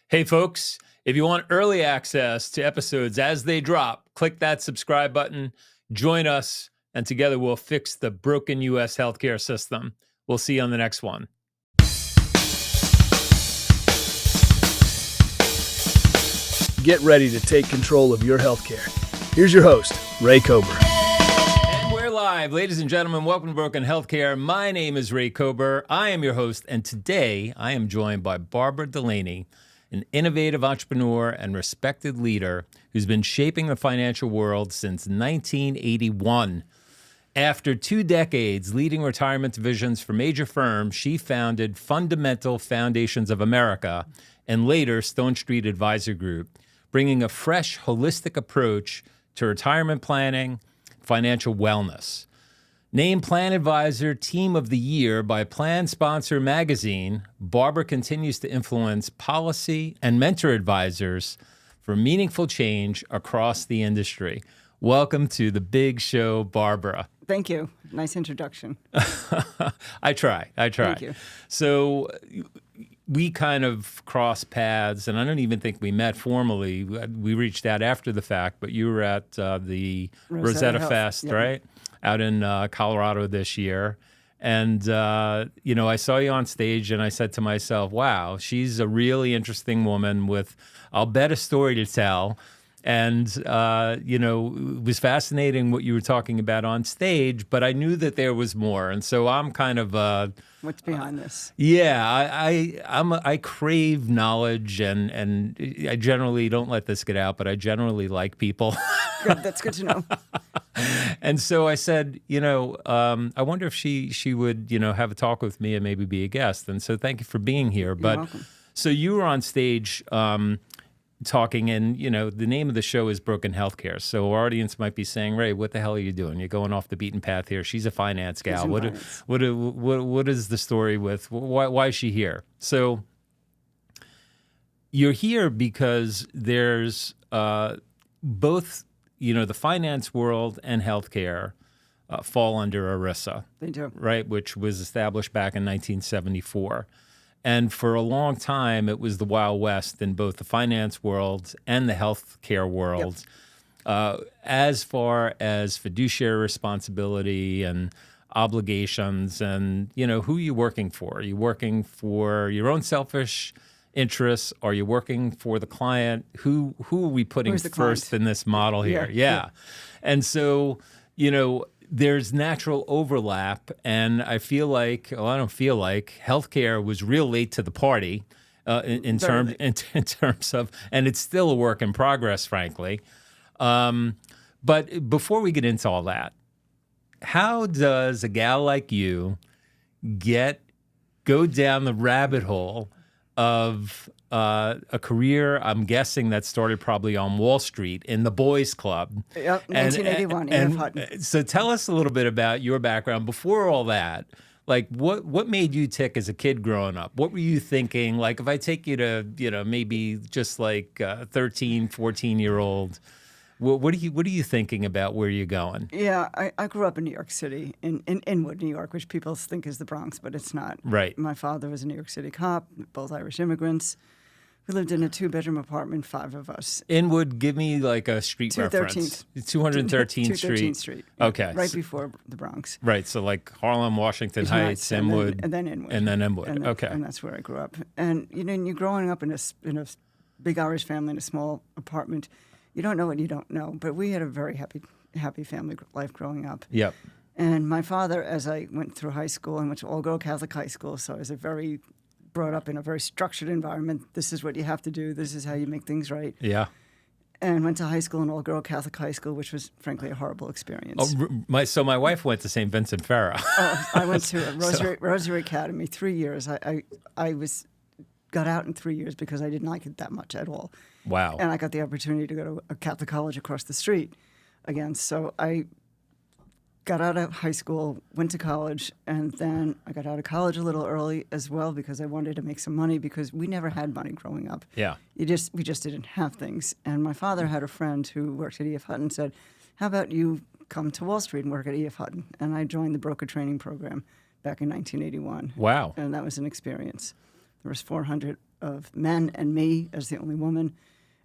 Hey, folks, if you want early access to episodes as they drop, click that subscribe button, join us, and together we'll fix the broken U.S. healthcare system. We'll see you on the next one. Get ready to take control of your healthcare. Here's your host, Ray Kober. And we're live. Ladies and gentlemen, welcome to Broken Healthcare. My name is Ray Kober. I am your host, and today I am joined by Barbara Delaney, an innovative entrepreneur and respected leader who's been shaping the financial world since 1981. After 2 decades leading retirement divisions for major firms, she founded Fundamental Foundations of America and later Stone Street Advisor Group, bringing a fresh, holistic approach to retirement planning, financial wellness. Named Plan Advisor Team of the Year by Plan Sponsor Magazine, Barbara continues to influence policy and mentor advisors for meaningful change across the industry. Welcome to the big show, Barbara. Thank you. Nice introduction. I try. Thank you. So we kind of crossed paths, and I don't even think we met formally. We reached out after the fact, but you were at the Rosetta Fest, Yep. right? Out in Colorado this year. And, I saw you on stage and I said to myself, wow, she's a really interesting woman with, I'll bet, a story to tell. And, it was fascinating what you were talking about on stage, but I knew that there was more. And so I'm kind of... What's behind this? Yeah, I crave knowledge, and I generally don't let this get out, but I generally like people. Good. That's good to know. And so I said, I wonder if she would, have a talk with me and maybe be a guest. And so thank you for being here. You're welcome. So you were on stage talking, and, the name of the show is Broken Healthcare. So our audience might be saying, Ray, what the hell are you doing? You're going off the beaten path here. She's a finance gal. What is the story with, why is she here? So you're here because there's both, the finance world and healthcare fall under ERISA. They do. Right, which was established back in 1974. And for a long time, it was the Wild West in both the finance world and the healthcare world, as far as fiduciary responsibility and obligations and, who you're working for. Are you working for your own selfish interests? Are you working for the client? Who are we putting first in this model here? Yeah. And so, there's natural overlap, and I feel like, I don't feel like, healthcare was real late to the party in terms of, and it's still a work in progress, frankly. But before we get into all that, how does a gal like you go down the rabbit hole of a career, I'm guessing, that started probably on Wall Street in the boys' club? Yep, 1981, EF Hutton. So tell us a little bit about your background before all that. Like, what made you tick as a kid growing up? What were you thinking? Like, if I take you to, maybe just like 13, 14-year-old, what are you thinking about where you're going? Yeah, I grew up in New York City, in Inwood, New York, which people think is the Bronx, but it's not. Right. My father was a New York City cop, both Irish immigrants. We lived in a 2-bedroom apartment, 5 of us. Inwood, give me like a street reference. 213th Street. 213th Street. Okay. Right before the Bronx. Right, so like Harlem, Washington Heights, Inwood. And then Inwood. And then Inwood, okay. And that's where I grew up. And, you're growing up in a big Irish family in a small apartment. You don't know what you don't know. But we had a very happy family life growing up. Yep. And my father, as I went through high school, I went to all-girl Catholic high school, so I was brought up in a very structured environment. This is what you have to do. This is how you make things right. Yeah. And went to high school, an all-girl Catholic high school, which was, frankly, a horrible experience. So my wife went to St. Vincent Ferrer. I went to a Rosary Academy, 3 years. I got out in 3 years because I didn't like it that much at all. Wow. And I got the opportunity to go to a Catholic college across the street again. So I got out of high school, went to college, and then I got out of college a little early as well because I wanted to make some money because we never had money growing up. Yeah. We just didn't have things. And my father had a friend who worked at EF Hutton and said, how about you come to Wall Street and work at EF Hutton? And I joined the broker training program back in 1981. Wow. And that was an experience. There was 400 of men and me as the only woman.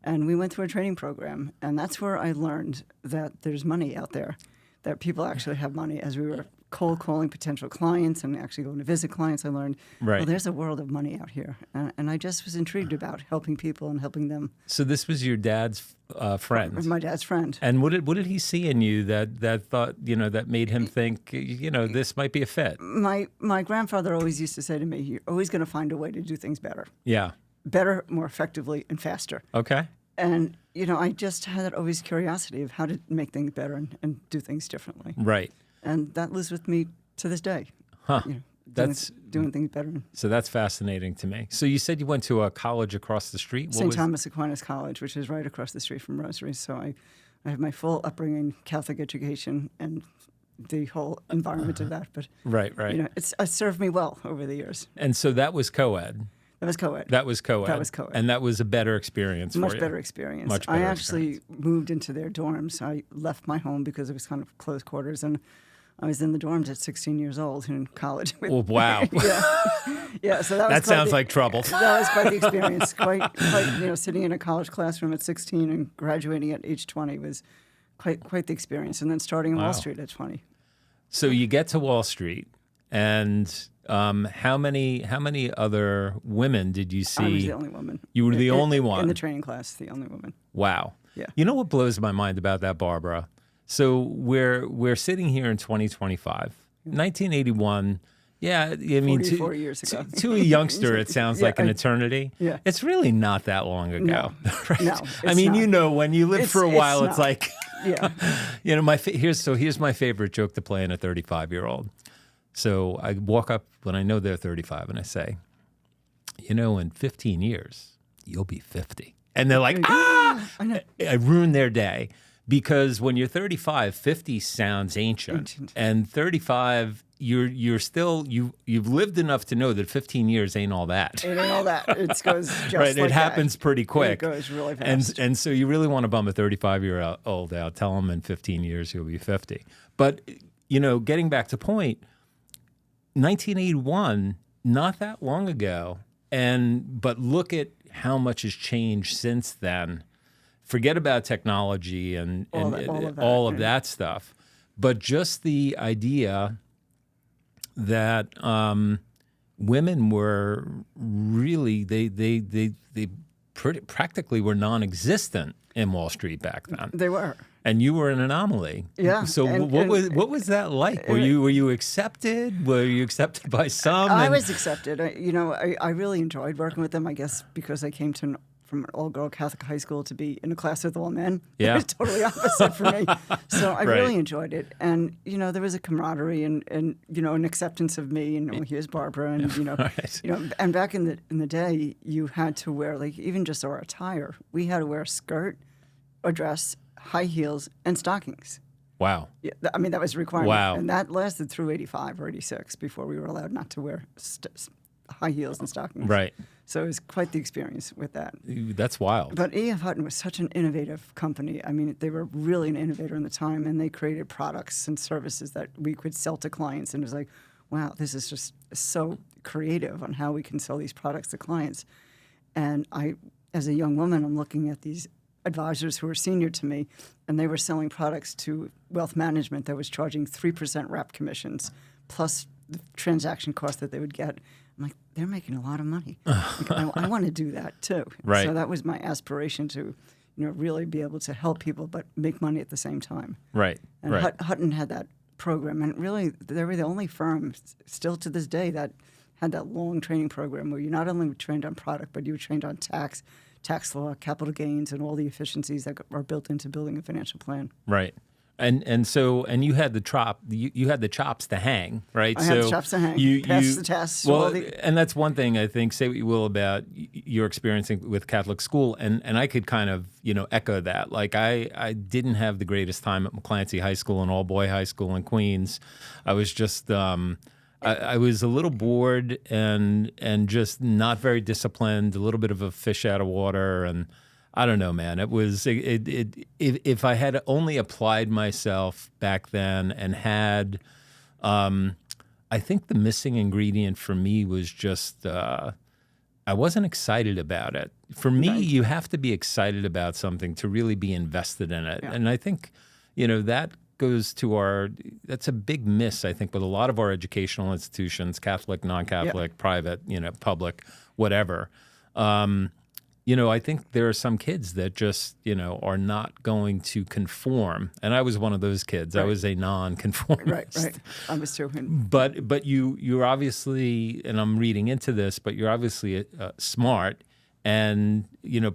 And we went through a training program, and that's where I learned that there's money out there, that people actually have money. As we were cold calling potential clients and actually going to visit clients, I learned, well, there's a world of money out here. And I just was intrigued about helping people and helping them. So this was your dad's friend? My dad's friend. And what did he see in you that thought, that made him think, this might be a fit? My grandfather always used to say to me, you're always going to find a way to do things better. Yeah. Better, more effectively, and faster. Okay. And, I just had that always curiosity of how to make things better and do things differently. Right. And that lives with me to this day. Huh. That's doing things better. So that's fascinating to me. So you said you went to a college across the street? St. Thomas Aquinas College, which is right across the street from Rosary. So I have my full upbringing, Catholic education, and the whole environment of that. But right. It's served me well over the years. And so that was co-ed? That was co-ed. That was co-ed. That was co-ed. And that was a better experience for you? Much better experience. Much better I actually moved into their dorms. I left my home because it was kind of close quarters, and I was in the dorms at 16 years old in college. Wow. Yeah. So that sounds like trouble. That was quite the experience. Quite, sitting in a college classroom at 16 and graduating at age 20 was quite the experience. And then starting on Wall Street at 20. So you get to Wall Street, and how many other women did you see? I was the only woman. You were the only one in the training class. The only woman. Wow. Yeah. You know what blows my mind about that, Barbara? So we're sitting here in 2025, 1981. Yeah, I mean, 44 years ago. To a youngster, it sounds like an eternity. Yeah. It's really not that long ago. No, right? no, I mean, not. When you live for a while, it's like, yeah. Here's my favorite joke to play in a 35-year-old. So I walk up when I know they're 35, and I say, in 15 years, you'll be 50. And they're like, I know. I ruined their day. Because when you're 35, 50 sounds ancient. And 35, you're still you've lived enough to know that 15 years ain't all that. It ain't all that. It goes just right. Like it happens pretty quick. It goes really fast. And so you really want to bum a 35-year-old out. Tell them in 15 years you'll be 50. But getting back to point, 1981, not that long ago, but look at how much has changed since then. Forget about technology and all of that stuff, but just the idea that women were really they practically were non-existent in Wall Street back then. They were, and you were an anomaly. Yeah. So what was that like? Were you accepted? Were you accepted by some? I was accepted. I really enjoyed working with them. I guess because I came from an all-girl Catholic high school to be in a class with all men. Yeah. It was totally opposite for me. So I Right. really enjoyed it. And, there was a camaraderie and an acceptance of me. Here's Barbara. And, Right. And back in the day, you had to wear, like, even just our attire. We had to wear a skirt, a dress, high heels, and stockings. Wow. Yeah, I mean, that was a requirement. Wow. And that lasted through 85 or 86 before we were allowed not to wear high heels and stockings. Right. So it was quite the experience with that. That's wild. But EF Hutton was such an innovative company. I mean, they were really an innovator in the time, and they created products and services that we could sell to clients. And it was like, wow, this is just so creative on how we can sell these products to clients. And I, as a young woman, I'm looking at these advisors who were senior to me, and they were selling products to wealth management that was charging 3% wrap commissions plus the transaction cost that they would get. I'm like, they're making a lot of money. Like, I want to do that too. Right. So that was my aspiration to, really be able to help people but make money at the same time. Right. And right. Hutton had that program, and really they were the only firm still to this day that had that long training program where you not only were trained on product, but you were trained on tax law, capital gains, and all the efficiencies that are built into building a financial plan. Right. And you had the chops to hang, right? I had the chops to hang. Pass the tests. Well, and that's one thing I think. Say what you will about your experiencing with Catholic school, and I could kind of echo that. Like I didn't have the greatest time at McClancy High School, an all boy high school in Queens. I was just I was a little bored and just not very disciplined. A little bit of a fish out of water and. I don't know, man. It was if I had only applied myself back then and had, I think the missing ingredient for me was just I wasn't excited about it. For me, Right. you have to be excited about something to really be invested in it. Yeah. And I think, that goes to that's a big miss, I think, with a lot of our educational institutions, Catholic, non-Catholic, private, public, whatever. I think there are some kids that just, are not going to conform. And I was one of those kids. I Right. was a non-conformist. Right. I was too. But you're obviously, and I'm reading into this, but you're obviously smart and,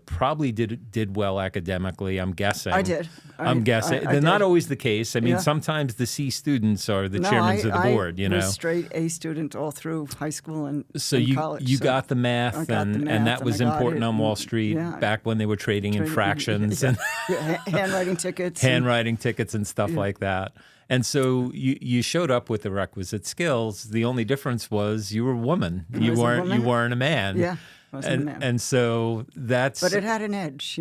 probably did well academically, I'm guessing. I did. I'm guessing. I They're not did. always the case. I mean, Yeah. sometimes the C students are the No, chairmen of the board, I was straight A student all through high school and So and you college. you so got the math, I got the and math, that and was I got important it, on Wall and- Street yeah. back when they were trading in fractions and handwriting tickets. handwriting tickets and stuff like that. And so you showed up with the requisite skills. The only difference was you were a woman. You was a weren't woman. you weren't a man. Yeah, I wasn't a man. And so that's But it had an edge,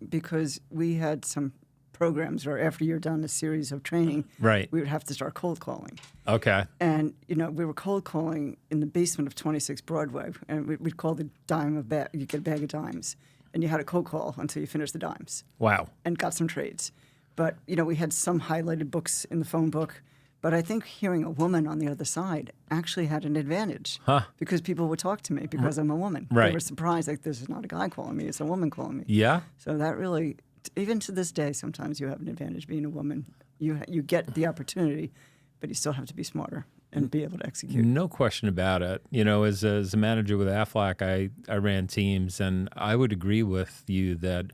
because we had some programs where after you're done a series of training, right. we would have to start cold calling. Okay. And, we were cold calling in the basement of 26 Broadway, and we'd call the dime a bag. You get a bag of dimes, and you had a cold call until you finished the dimes Wow. and got some trades. But, we had some highlighted books in the phone book. But I think hearing a woman on the other side actually had an advantage because people would talk to me because I'm a woman. Right. They were surprised, like, this is not a guy calling me, it's a woman calling me. Yeah. So that really, even to this day, sometimes you have an advantage being a woman. You get the opportunity, but you still have to be smarter and be able to execute. No question about it. As a manager with Aflac, I ran teams, and I would agree with you that,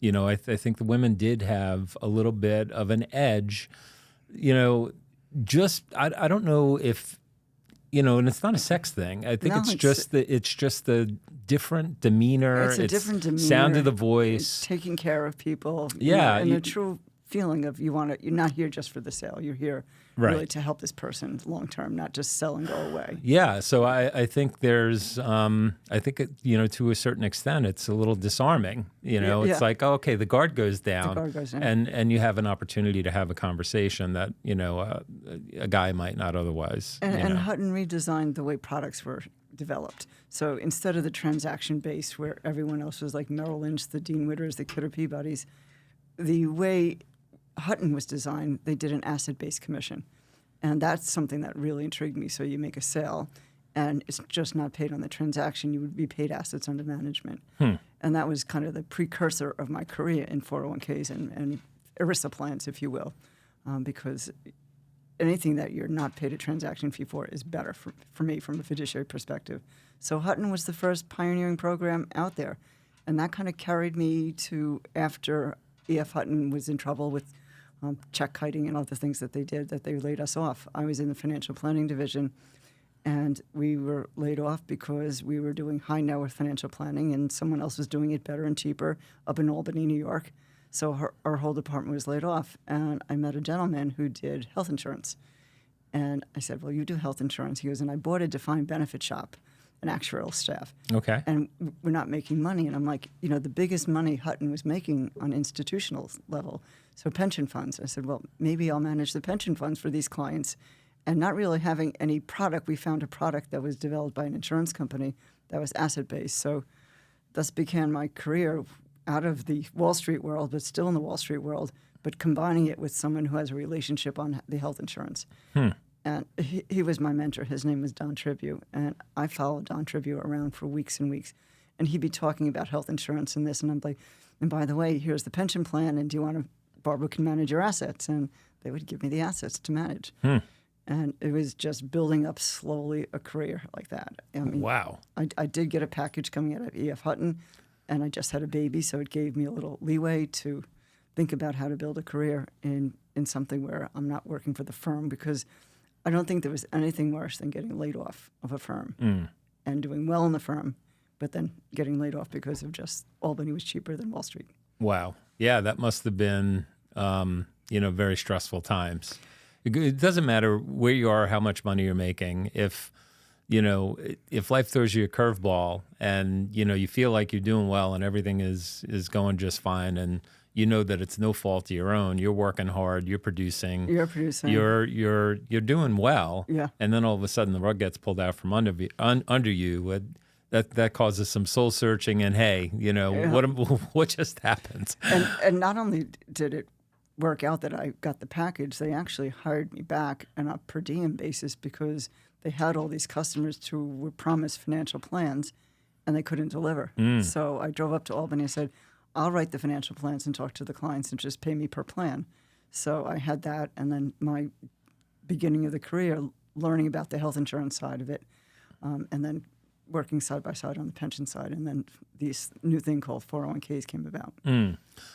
I think the women did have a little bit of an edge. I don't know if, and it's not a sex thing. I think No, it's just the different demeanor. It's a different demeanor. Sound of the It's voice. taking care of people. Yeah, and you- a true feeling of you're not here just for the sale. You're here Right. really to help this person long term, not just sell and go away. Yeah, so I think there's, to a certain extent, it's a little disarming. Yeah. It's like, oh, okay, the guard goes down, guard goes down. and you have an opportunity to have a conversation that a guy might not otherwise. And Hutton redesigned the way products were developed. So instead of the transaction base where everyone else was like Merrill Lynch, the Dean Witters, the Kidder Peabodys, the way Hutton was designed, they did an asset-based commission. And that's something that really intrigued me. So you make a sale, and it's just not paid on the transaction. You would be paid assets under management. And that was kind of the precursor of my career in 401ks and ERISA plans, if you will, because anything that you're not paid a transaction fee for is better for me from a fiduciary perspective. So Hutton was the first pioneering program out there. And that kind of carried me to after EF Hutton was in trouble with check kiting and other things that they did, that they laid us off. I was in the financial planning division, and we were laid off because we were doing high net worth financial planning, and someone else was doing it better and cheaper up in Albany, New York. So our whole department was laid off, and I met a gentleman who did health insurance. And I said, well, you do health insurance. He goes, and I bought a defined benefit shop, an actuarial staff. Okay. And we're not making money. And I'm like, the biggest money Hutton was making on institutional level, so pension funds. I said, well, maybe I'll manage the pension funds for these clients. And not really having any product, we found a product that was developed by an insurance company that was asset-based. So thus began my career out of the Wall Street world, but still in the Wall Street world, but combining it with someone who has a relationship on the health insurance. And he was my mentor. His name was Don Tribute. And I followed Don Tribute around for weeks and weeks. And he'd be talking about health insurance and this. And I'm like, and by the way, here's the pension plan. And do you want to, Barbara can manage your assets. And they would give me the assets to manage. And it was just building up slowly a career like that. I mean, Wow. I did get a package coming out of EF Hutton. And I just had a baby. So it gave me a little leeway to think about how to build a career in something where I'm not working for the firm, because I don't think there was anything worse than getting laid off of a firm and doing well in the firm, but then getting laid off because of just Albany was cheaper than Wall Street. Wow. Yeah, that must have been, very stressful times. It doesn't matter where you are, how much money you're making. If life throws you a curveball and, you feel like you're doing well and everything is going just fine, and you know that it's no fault of your own, you're working hard, you're producing, you're doing well. Yeah. And then all of a sudden the rug gets pulled out from under you. that causes some soul searching. And hey, what just happened? And not only did it work out that I got the package, they actually hired me back on a per diem basis because they had all these customers who were promised financial plans and they couldn't deliver. So I drove up to Albany and said, I'll write the financial plans and talk to the clients and just pay me per plan. So I had that, and then my beginning of the career, learning about the health insurance side of it, and then working side by side on the pension side, and then this new thing called 401ks came about.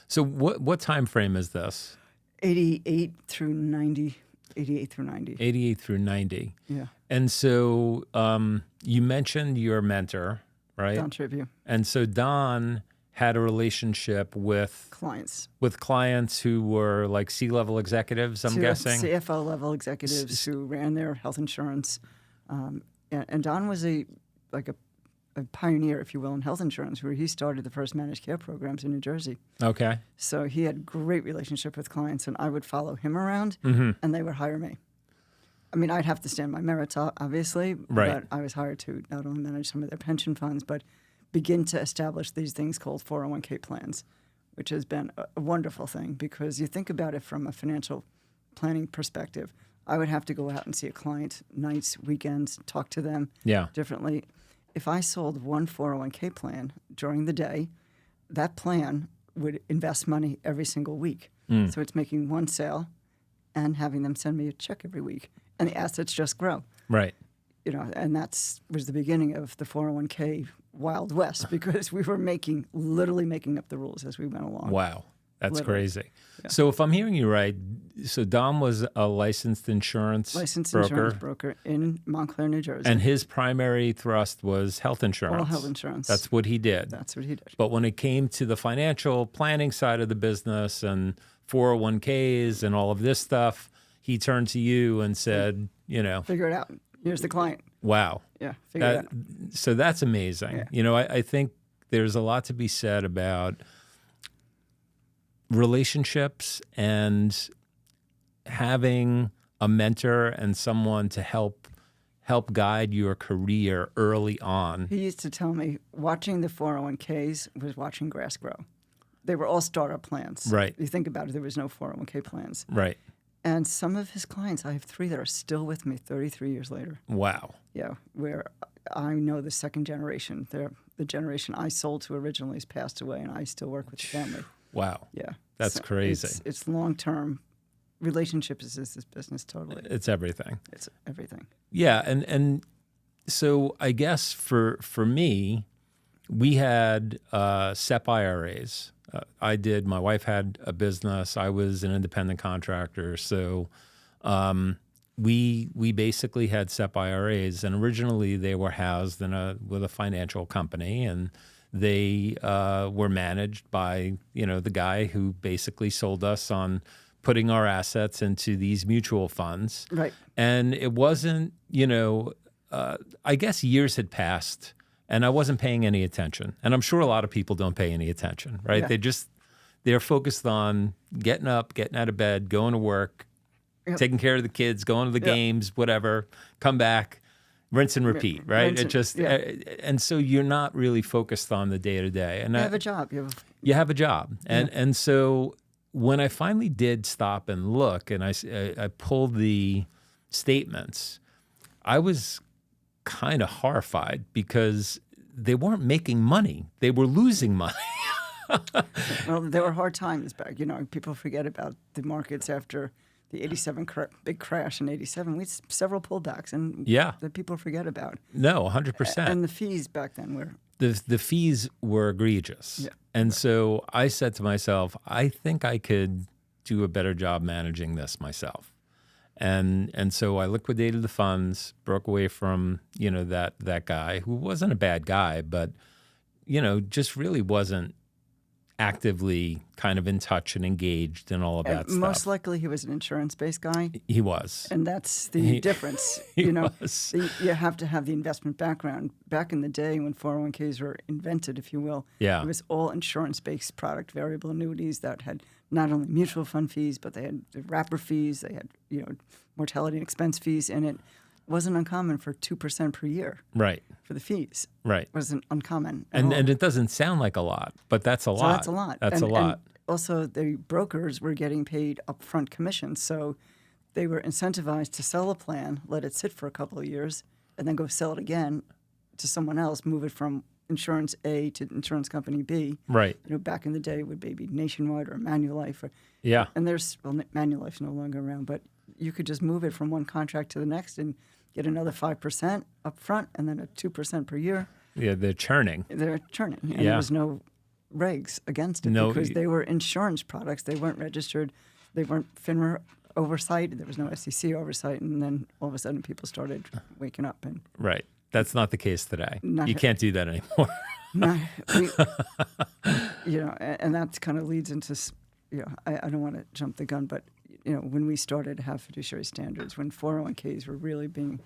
So what time frame is this? 88 through 90. 88 through 90. 88 through 90. Yeah. And so you mentioned your mentor, right? Don Tribune. And so Don had a relationship with Clients. who were like C-level executives, I'm guessing? CFO level executives who ran their health insurance. And Don was a pioneer, if you will, in health insurance, where he started the first managed care programs in New Jersey. Okay. So he had great relationship with clients, and I would follow him around, and they would hire me. I mean, I'd have to stand my merits, obviously, Right. but I was hired to not only manage some of their pension funds, but begin to establish these things called 401k plans, which has been a wonderful thing because you think about it from a financial planning perspective. I would have to go out and see a client nights, weekends, talk to them differently. If I sold one 401k plan during the day, that plan would invest money every single week. So it's making one sale and having them send me a check every week. And the assets just grow. Right. And was the beginning of the 401k Wild West because we were literally making up the rules as we went along. Wow. That's Literally. crazy. Yeah. So if I'm hearing you right, so Dom was a licensed insurance broker in Montclair, New Jersey. And his primary thrust was health insurance. All health insurance. That's what he did. That's what he did. But when it came to the financial planning side of the business and 401ks and all of this stuff, he turned to you and said, Figure it out. Here's the client. Wow. Yeah, figure it out. So that's amazing. Yeah. I think there's a lot to be said about relationships and having a mentor and someone to help guide your career early on. He used to tell me watching the 401ks was watching grass grow. They were all startup plans. Right. You think about it, there was no 401k plans. Right. And some of his clients, I have 3 that are still with me 33 years later. Wow. Yeah, where I know the second generation. They're the generation I sold to originally has passed away, and I still work with the family. Wow. Yeah. That's crazy. It's long-term. Relationships is this business totally. It's everything. It's everything. Yeah, and so I guess for me, we had SEP IRAs. My wife had a business. I was an independent contractor. So we basically had SEP IRAs, and originally they were housed with a financial company, and they were managed by the guy who basically sold us on putting our assets into these mutual funds. Right. And it wasn't, I guess years had passed and I wasn't paying any attention. And I'm sure a lot of people don't pay any attention, right? Yeah. They're focused on getting up, getting out of bed, going to work, taking care of the kids, going to the games, whatever, come back, rinse and repeat, right? And so you're not really focused on the day to day. And you have a job. You have a job. And so when I finally did stop and look and I pulled the statements, I was kind of horrified because they weren't making money. They were losing money. Well, there were hard times back. People forget about the markets after the 87 big crash in 87. We had several pullbacks and that people forget about. No, 100%. And the fees back then were... The fees were egregious. Yeah. And so I said to myself, I think I could do a better job managing this myself. And so I liquidated the funds, broke away from, that guy who wasn't a bad guy, but, just really wasn't actively kind of in touch and engaged and all of that stuff. Most likely he was an insurance-based guy. He was. And that's the difference. Was. You have to have the investment background. Back in the day when 401ks were invented, if you will, it was all insurance-based product, variable annuities that had not only mutual fund fees, but they had the wrapper fees, they had mortality and expense fees in it. wasn't uncommon for 2% per year Right. for the fees. Right. Wasn't uncommon at And all. it doesn't sound like a lot, but that's a lot. So that's a lot. That's and, a lot. And also, the brokers were getting paid upfront commissions, so they were incentivized to sell a plan, let it sit for a couple of years, and then go sell it again to someone else, move it from insurance A to insurance company B. Right. Back in the day, would maybe Nationwide or Manulife. Yeah. And Manulife's no longer around, but you could just move it from one contract to the next and get another 5% up front and then a 2% per year. Yeah, they're churning. They're churning. And Yeah. there was no regs against it because they were insurance products. They weren't registered. They weren't FINRA oversight. There was no SEC oversight. And then all of a sudden people started waking up. And Right. That's not the case today. Not- You can't do that anymore. And that kind of leads into, I don't want to jump the gun, but, when we started to have fiduciary standards, when 401ks were really being,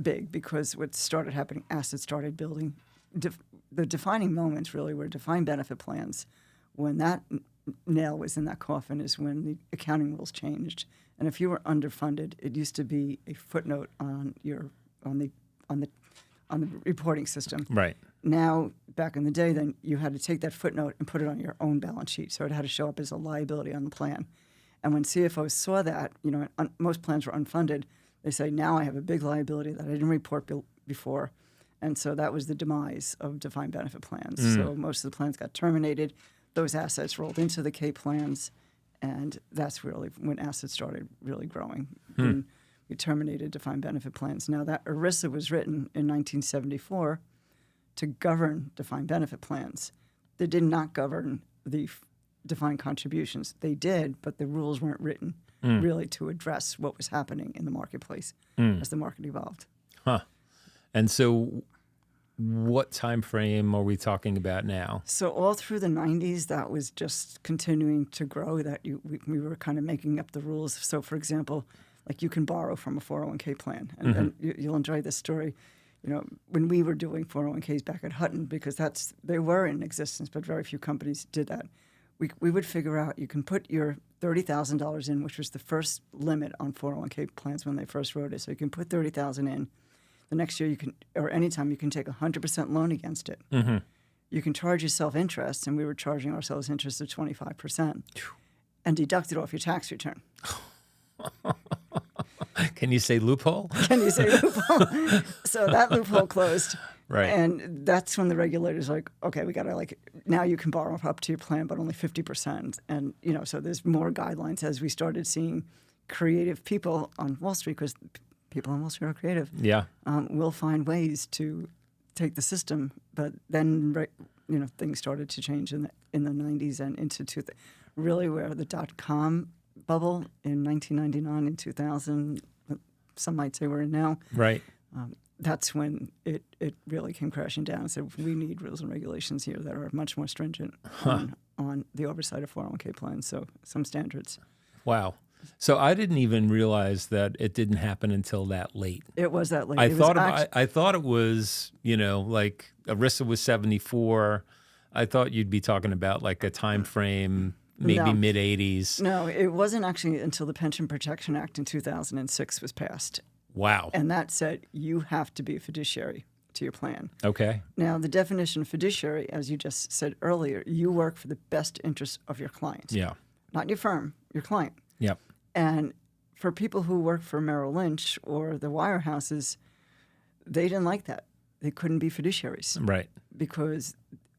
big, because what started happening, assets started building. The defining moments really were defined benefit plans. When that nail was in that coffin is when the accounting rules changed. And if you were underfunded, it used to be a footnote on the reporting system. Right. Now, back in the day, then you had to take that footnote and put it on your own balance sheet. So it had to show up as a liability on the plan. And when CFOs saw that, most plans were unfunded. They say, now I have a big liability that I didn't report before. And so that was the demise of defined benefit plans. So most of the plans got terminated. Those assets rolled into the K plans. And that's really when assets started really growing. When we terminated defined benefit plans. Now, that ERISA was written in 1974 to govern defined benefit plans. They did not govern the defined contributions. They did, but the rules weren't written really to address what was happening in the marketplace as the market evolved. Huh. And so what time frame are we talking about now? So all through the 90s, that was just continuing to grow, that we were kind of making up the rules. So, for example, like you can borrow from a 401k plan. And you'll enjoy this story. When we were doing 401ks back at Hutton, because they were in existence, but very few companies did that. We would figure out you can put your $30,000 in, which was the first limit on 401k plans when they first wrote it. So you can put $30,000 in. The next year or anytime you can take 100% loan against it. Mm-hmm. You can charge yourself interest, and we were charging ourselves interest of 25% and deduct it off your tax return. Can you say loophole? Can you say loophole? So that loophole closed. Right. And that's when the regulators were like, okay, we got to now you can borrow up to your plan, but only 50%. And, so there's more guidelines as we started seeing creative people on Wall Street, because people on Wall Street are creative. Yeah. Will find ways to take the system. But then, things started to change in the 90s and into really where the .com bubble in 1999 and 2000, some might say we're in now. Right. That's when it really came crashing down and said, we need rules and regulations here that are much more stringent on the oversight of 401k plans, so some standards. Wow. So I didn't even realize that it didn't happen until that late. It was that late. I thought it was, like ERISA was 74. I thought you'd be talking about like a time frame, maybe mid 80s. No, it wasn't actually until the Pension Protection Act in 2006 was passed. Wow. And that said, you have to be a fiduciary to your plan. Okay. Now, the definition of fiduciary, as you just said earlier, you work for the best interest of your client. Yeah. Not your firm, your client. Yep. And for people who work for Merrill Lynch or the wirehouses, they didn't like that. They couldn't be fiduciaries. Right. Because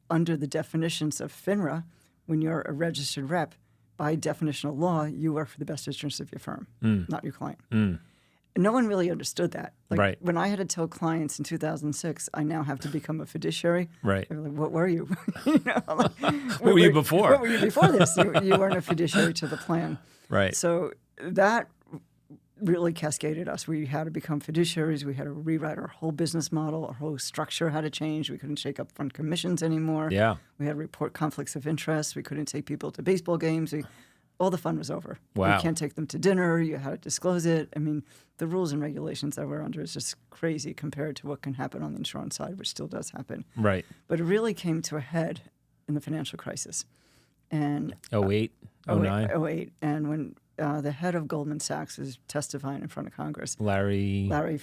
under the definitions of FINRA, when you're a registered rep, by definitional law, you work for the best interest of your firm, not your client. And no one really understood that. Right. When I had to tell clients in 2006, I now have to become a fiduciary. Right. They were like, what were you? What were you before? What were you before this? You weren't a fiduciary to the plan. Right. So that really cascaded us. We had to become fiduciaries. We had to rewrite our whole business model. Our whole structure had to change. We couldn't shake up front commissions anymore. Yeah. We had to report conflicts of interest. We couldn't take people to baseball games. All the fun was over. Wow. You can't take them to dinner. You had to disclose it. I mean, the rules and regulations that we're under is just crazy compared to what can happen on the insurance side, which still does happen. Right. But it really came to a head in the financial crisis. And 08, 09? 08. And when the head of Goldman Sachs was testifying in front of Congress. Larry Larry,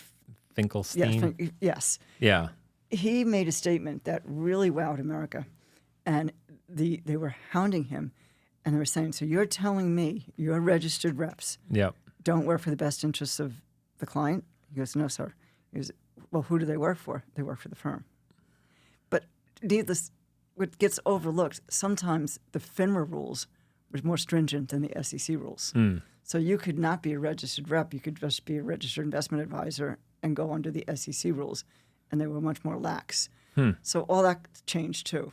Finkelstein. yes. Yeah. He made a statement that really wowed America, and they were hounding him, and they were saying, "So you're telling me your registered reps Yep. don't work for the best interests of the client?" He goes, "No, sir." He goes, "Well, who do they work for? They work for the firm." But what gets overlooked, sometimes the FINRA rules were more stringent than the SEC rules. So you could not be a registered rep. You could just be a registered investment advisor and go under the SEC rules, and they were much more lax. So all that changed too.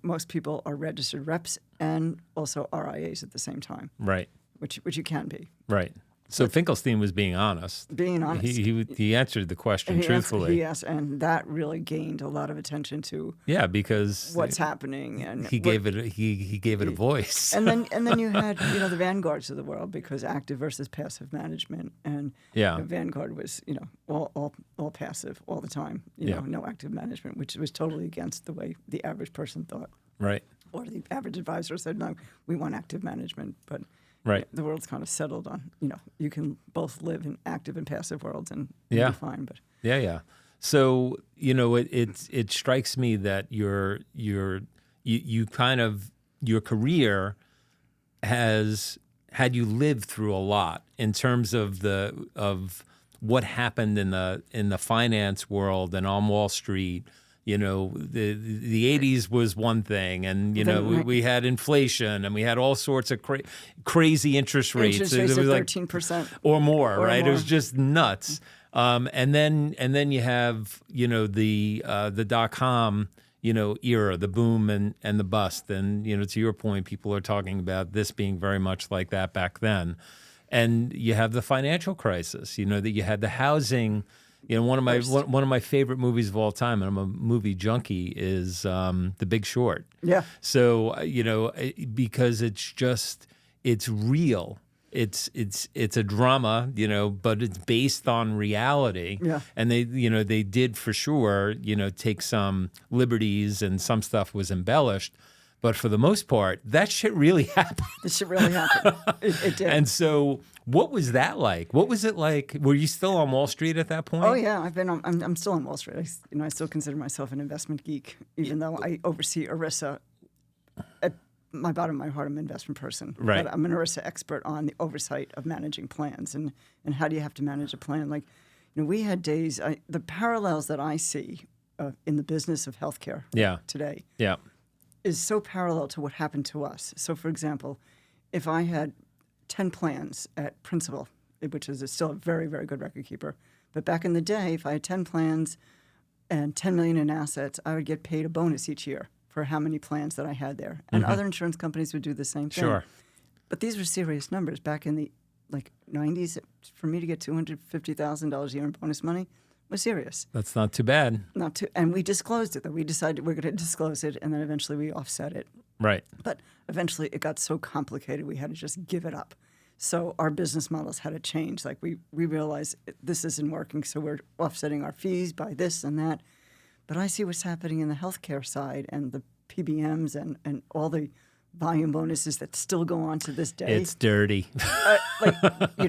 Most people are registered reps and also RIAs at the same time, Right. which you can be. Right. So Finkelstein was being honest. Being honest. He answered the question truthfully. Yes, and that really gained a lot of attention to Because what's happening, and he gave it a voice. and then you had the Vanguards of the world, because active versus passive management, and Vanguard was all passive all the time, no active management, which was totally against the way the average person thought. Right. Or the average advisor said, no, we want active management, but Right. the world's kind of settled on you can both live in active and passive worlds and Yeah. be fine, but. Yeah. So it strikes me that you kind of, your career has had you lived through a lot in terms of what happened in the finance world and on Wall Street. The 80s was one thing, and we had inflation, and we had all sorts of crazy interest rates. Interest rates it of was 13% or more, or right? more. It was just nuts. And then you have the .com era, the boom and the bust, and to your point, people are talking about this being very much like that back then. And you have the financial crisis. That you had the housing. One of my favorite movies of all time, and I'm a movie junkie, is The Big Short. Yeah. So because it's real. It's a drama, but it's based on reality. Yeah. And they did for sure, take some liberties, and some stuff was embellished. But for the most part, that shit really happened. This shit really happened. It did. And so, what was that like? What was it like? Were you still on Wall Street at that point? Oh yeah, I'm still on Wall Street. I still consider myself an investment geek, even though I oversee ERISA. At my bottom of my heart, I'm an investment person. Right. But I'm an ERISA expert on the oversight of managing plans and how do you have to manage a plan. Like, we had days. The parallels that I see in the business of healthcare today. Yeah. Is so parallel to what happened to us. So, for example, if I had 10 plans at Principal, which is still a very, very good record keeper, but back in the day, if I had 10 plans and $10 million in assets, I would get paid a bonus each year for how many plans that I had there. And other insurance companies would do the same thing. Sure. But these were serious numbers. Back in the 90s, for me to get $250,000 a year in bonus money was serious. That's not too bad. And we disclosed it, though. We decided we're going to disclose it, and then eventually we offset it. Right. But eventually it got so complicated we had to just give it up. So our business models had to change. Like we realized this isn't working, so we're offsetting our fees by this and that. But I see what's happening in the healthcare side and the PBMs and all the volume bonuses that still go on to this day. It's dirty.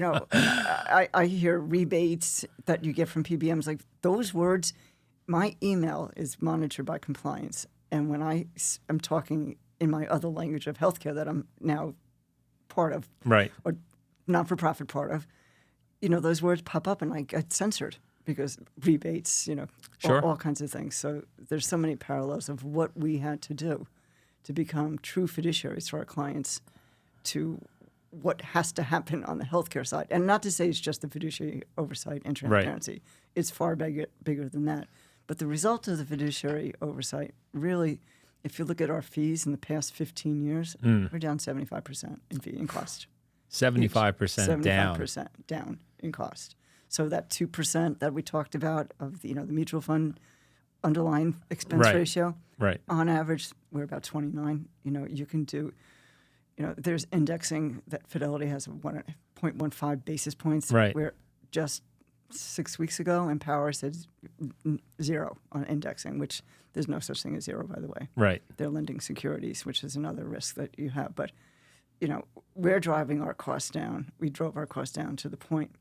I hear rebates that you get from PBMs. Like those words, my email is monitored by compliance. And when I'm talking in my other language of healthcare that I'm now part of, Right. or not-for-profit part of, those words pop up and I get censored because rebates, Sure. all kinds of things. So there's so many parallels of what we had to do to become true fiduciaries for our clients to what has to happen on the healthcare side. And not to say it's just the fiduciary oversight and transparency. Right. It's far bigger than that. But the result of the fiduciary oversight really, if you look at our fees in the past 15 years, we're down 75% in fee and cost. 75% down. 75% down in cost. So that 2% that we talked about of the mutual fund underlying expense ratio, right? On average, we're about 29. You can do, there's indexing that Fidelity has 1.15 basis points. Right. Where just 6 weeks ago, Empower said 0 on indexing, which there's no such thing as 0, by the way. Right. They're lending securities, which is another risk that you have. But, we're driving our costs down. We drove our costs down to the point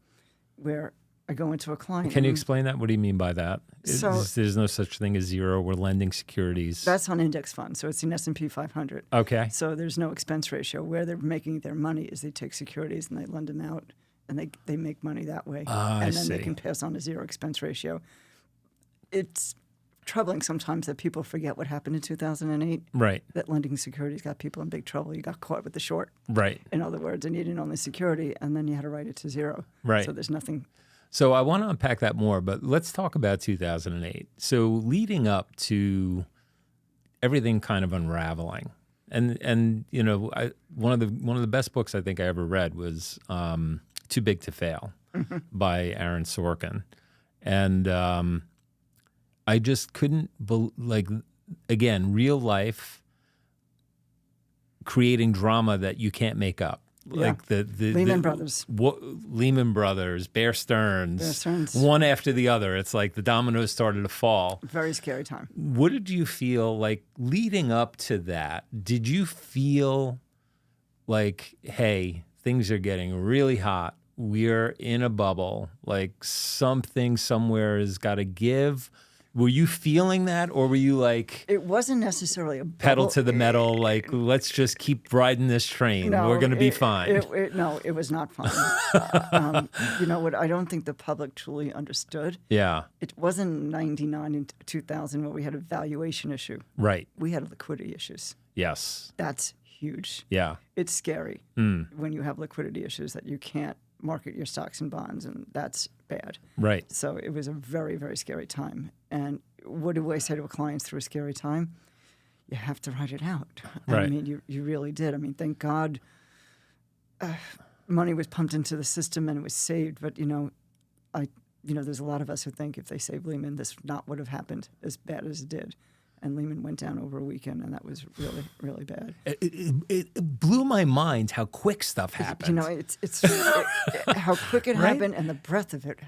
where I go into a client. Can you explain that? What do you mean by that? So- There's no such thing as zero. We're lending securities. That's on index funds, so it's an S&P 500. Okay. So there's no expense ratio. Where they're making their money is they take securities and they lend them out, and they make money that way. I and then they see. can pass on a zero expense ratio. It's troubling sometimes that people forget what happened in 2008. Right. That lending securities got people in big trouble. You got caught with the short, Right. in other words, and you didn't own the security, and then you had to write it to zero. Right. So there's nothing. So I want to unpack that more, but let's talk about 2008. So leading up to everything kind of unraveling, and one of the best books I think I ever read was Too Big to Fail by Aaron Sorkin, and I just couldn't again, real life creating drama that you can't make up. Yeah. Like the Lehman Brothers. Lehman Brothers, Bear Stearns, Bear Stearns. one after the other. It's like the dominoes started to fall. Very scary time. What did you feel like leading up to that? Did you feel like, hey, things are getting really hot. We're in a bubble. Like something somewhere has got to give. Were you feeling that, or were you like It wasn't necessarily a pedal bubble. to the metal, like let's just keep riding this train. No, We're going to be fine. No, it was not fine. You know what? I don't think the public truly understood. Yeah, It wasn't 99 and 2000 where we had a valuation issue. right. We had liquidity issues. Yes. That's huge. Yeah. It's scary when you have liquidity issues that you can't market your stocks and bonds, and that's bad. Right. So it was a very, very scary time. And what do I say to clients through a scary time? You have to write it out. Right. I mean, you really did. I mean, thank God money was pumped into the system and it was saved. But, there's a lot of us who think if they saved Lehman, this not would have happened as bad as it did. And Lehman went down over a weekend, and that was really, really bad. It blew my mind how quick stuff happened. It's how quick it Right? happened and the breadth of it.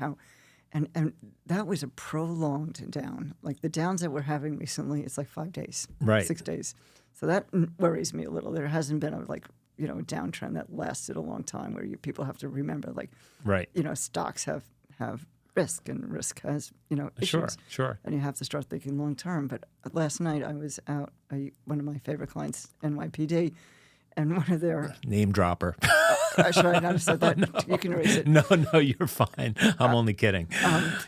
And that was a prolonged down. Like the downs that we're having recently, it's like 5 days, Right. 6 days. So that worries me a little. There hasn't been a downtrend that lasted a long time where people have to remember, Right. Stocks have risk, and risk has issues. Sure. And you have to start thinking long term. But last night I was out. One of my favorite clients, NYPD, and one of their Name dropper. should I not have said that? You can erase it. No, you're fine. I'm only kidding.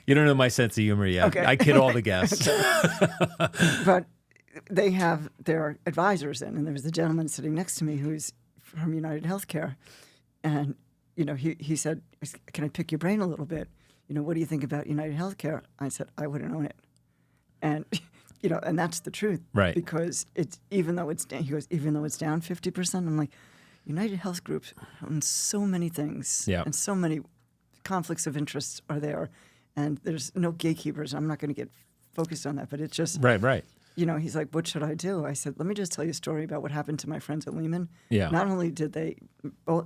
You don't know my sense of humor yet. Okay. I kid all the guests. But they have their advisors in, and there was a gentleman sitting next to me who's from United Healthcare, and he said, "Can I pick your brain a little bit? What do you think about United Healthcare?" I said, "I wouldn't own it," and and that's the truth, Right. Because even though it's down 50%, I'm like, United Health Group owns so many things, Yeah. and so many conflicts of interest are there, and there's no gatekeepers. I'm not going to get focused on that, but it's just Right. he's like, "What should I do?" I said, "Let me just tell you a story about what happened to my friends at Lehman." Yeah. Not only did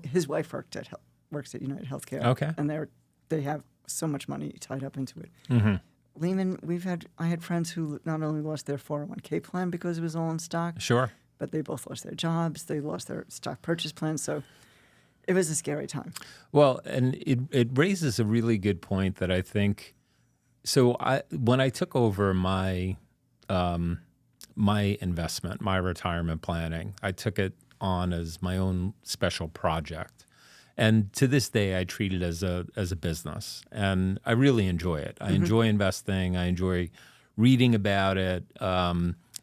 his wife works at United Healthcare. Okay. And they have so much money tied up into it. Mm-hmm. Lehman, I had friends who not only lost their 401k plan because it was all in stock, Sure. but they both lost their jobs. They lost their stock purchase plan. So it was a scary time. Well, and it raises a really good point that I think. So when I took over my investment, my retirement planning, I took it on as my own special project. And to this day, I treat it as a business, and I really enjoy it. I enjoy investing. I enjoy reading about it,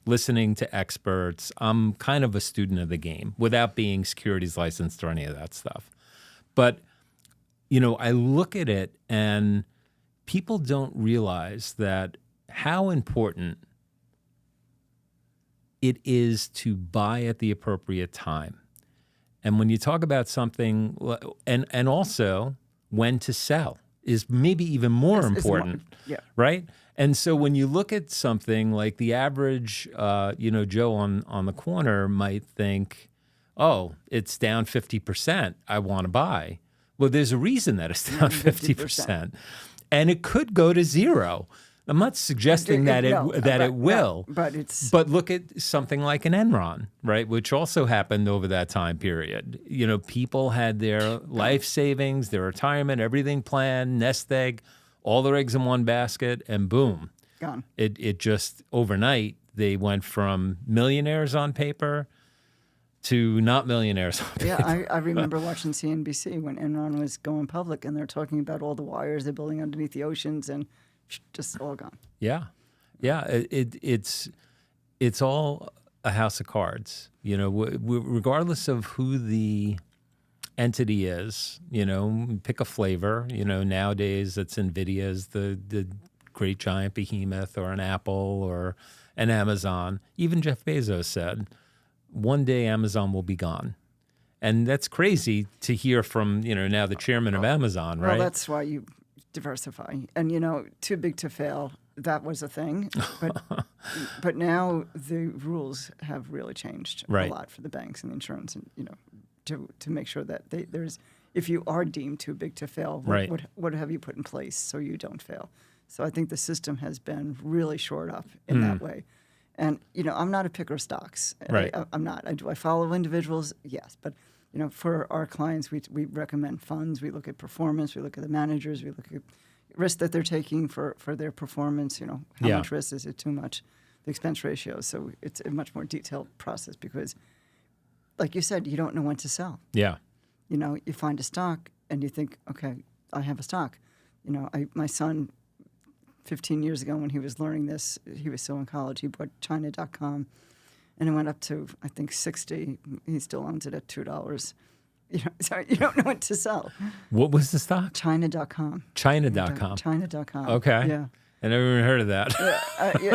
listening to experts. I'm kind of a student of the game without being securities licensed or any of that stuff. But, I look at it, and people don't realize that how important it is to buy at the appropriate time. And when you talk about something, and also when to sell is maybe even more important, yeah. right? And so when you look at something like the average, Joe on the corner might think, oh, it's down 50%, I want to buy. Well, there's a reason that it's down 50%. And it could go to zero. I'm not suggesting that it will. But look at something like an Enron, right, which also happened over that time period. People had their life savings, their retirement, everything planned, nest egg, all their eggs in one basket, and boom. Gone. It just, overnight, they went from millionaires on paper to not millionaires on paper. Yeah, I remember watching CNBC when Enron was going public, and they're talking about all the wires they're building underneath the oceans, and just all gone. Yeah. It's all a house of cards. Regardless of who the entity is, pick a flavor. Nowadays it's NVIDIA's the great giant behemoth, or an Apple, or an Amazon. Even Jeff Bezos said, one day Amazon will be gone. And that's crazy to hear from, now the chairman of Amazon, right? Well, that's why you diversify. And, too big to fail, that was a thing. But now the rules have really changed a lot for the banks and the insurance, and, to make sure that there's, if you are deemed too big to fail, what have you put in place so you don't fail? So I think the system has been really shored up in that way. And, I'm not a picker of stocks. Right. I'm not. Do I follow individuals? Yes. But, for our clients, we recommend funds. We look at performance. We look at the managers. We look at risk that they're taking for their performance. How much risk is it too much? The expense ratio. So it's a much more detailed process because, like you said, you don't know when to sell. Yeah. You find a stock and you think, okay, I have a stock. My son, 15 years ago when he was learning this, he was still in college, he bought China.com, and it went up to, I think, 60. He still owns it at $2. So you don't know what to sell. What was the stock? China.com. China.com. China.com. Okay. Yeah. I never even heard of that.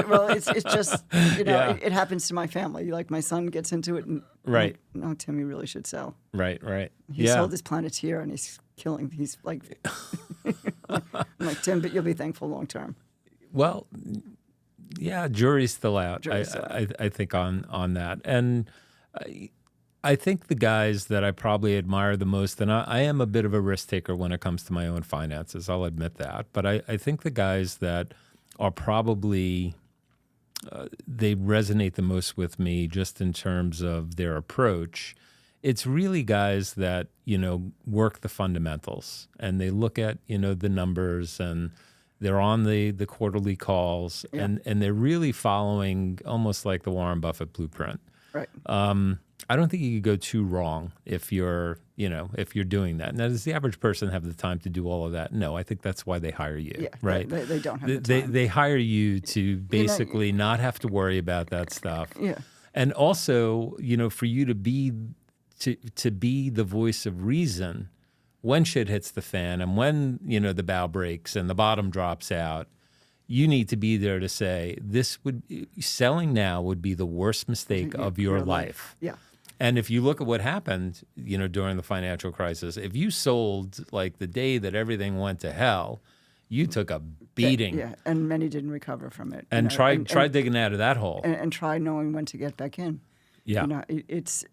Well, it's just, it happens to my family. Like, my son gets into it and, right. No, Tim, you really should sell. Right. He sold his Planeteer and he's like, I'm like, Tim, but you'll be thankful long term. Well, yeah, jury's still out. I think on that. And I think the guys that I probably admire the most, and I am a bit of a risk taker when it comes to my own finances, I'll admit that. But I think the guys that are probably, they resonate the most with me just in terms of their approach. It's really guys that, work the fundamentals, and they look at, the numbers, and they're on the quarterly calls, and they're really following almost like the Warren Buffett blueprint. Right. I don't think you could go too wrong if you're doing that. Now, does the average person have the time to do all of that? No, I think that's why they hire you, yeah, right? They don't have the time. They hire you to basically not have to worry about that stuff. Yeah. And also, for you to be the voice of reason when shit hits the fan and when, the bow breaks and the bottom drops out. You need to be there to say, selling now would be the worst mistake of your life. Yeah. And if you look at what happened, during the financial crisis, if you sold like the day that everything went to hell, you took a beating. Yeah, and many didn't recover from it. And try digging out of that hole. And try knowing when to get back in. Yeah. It's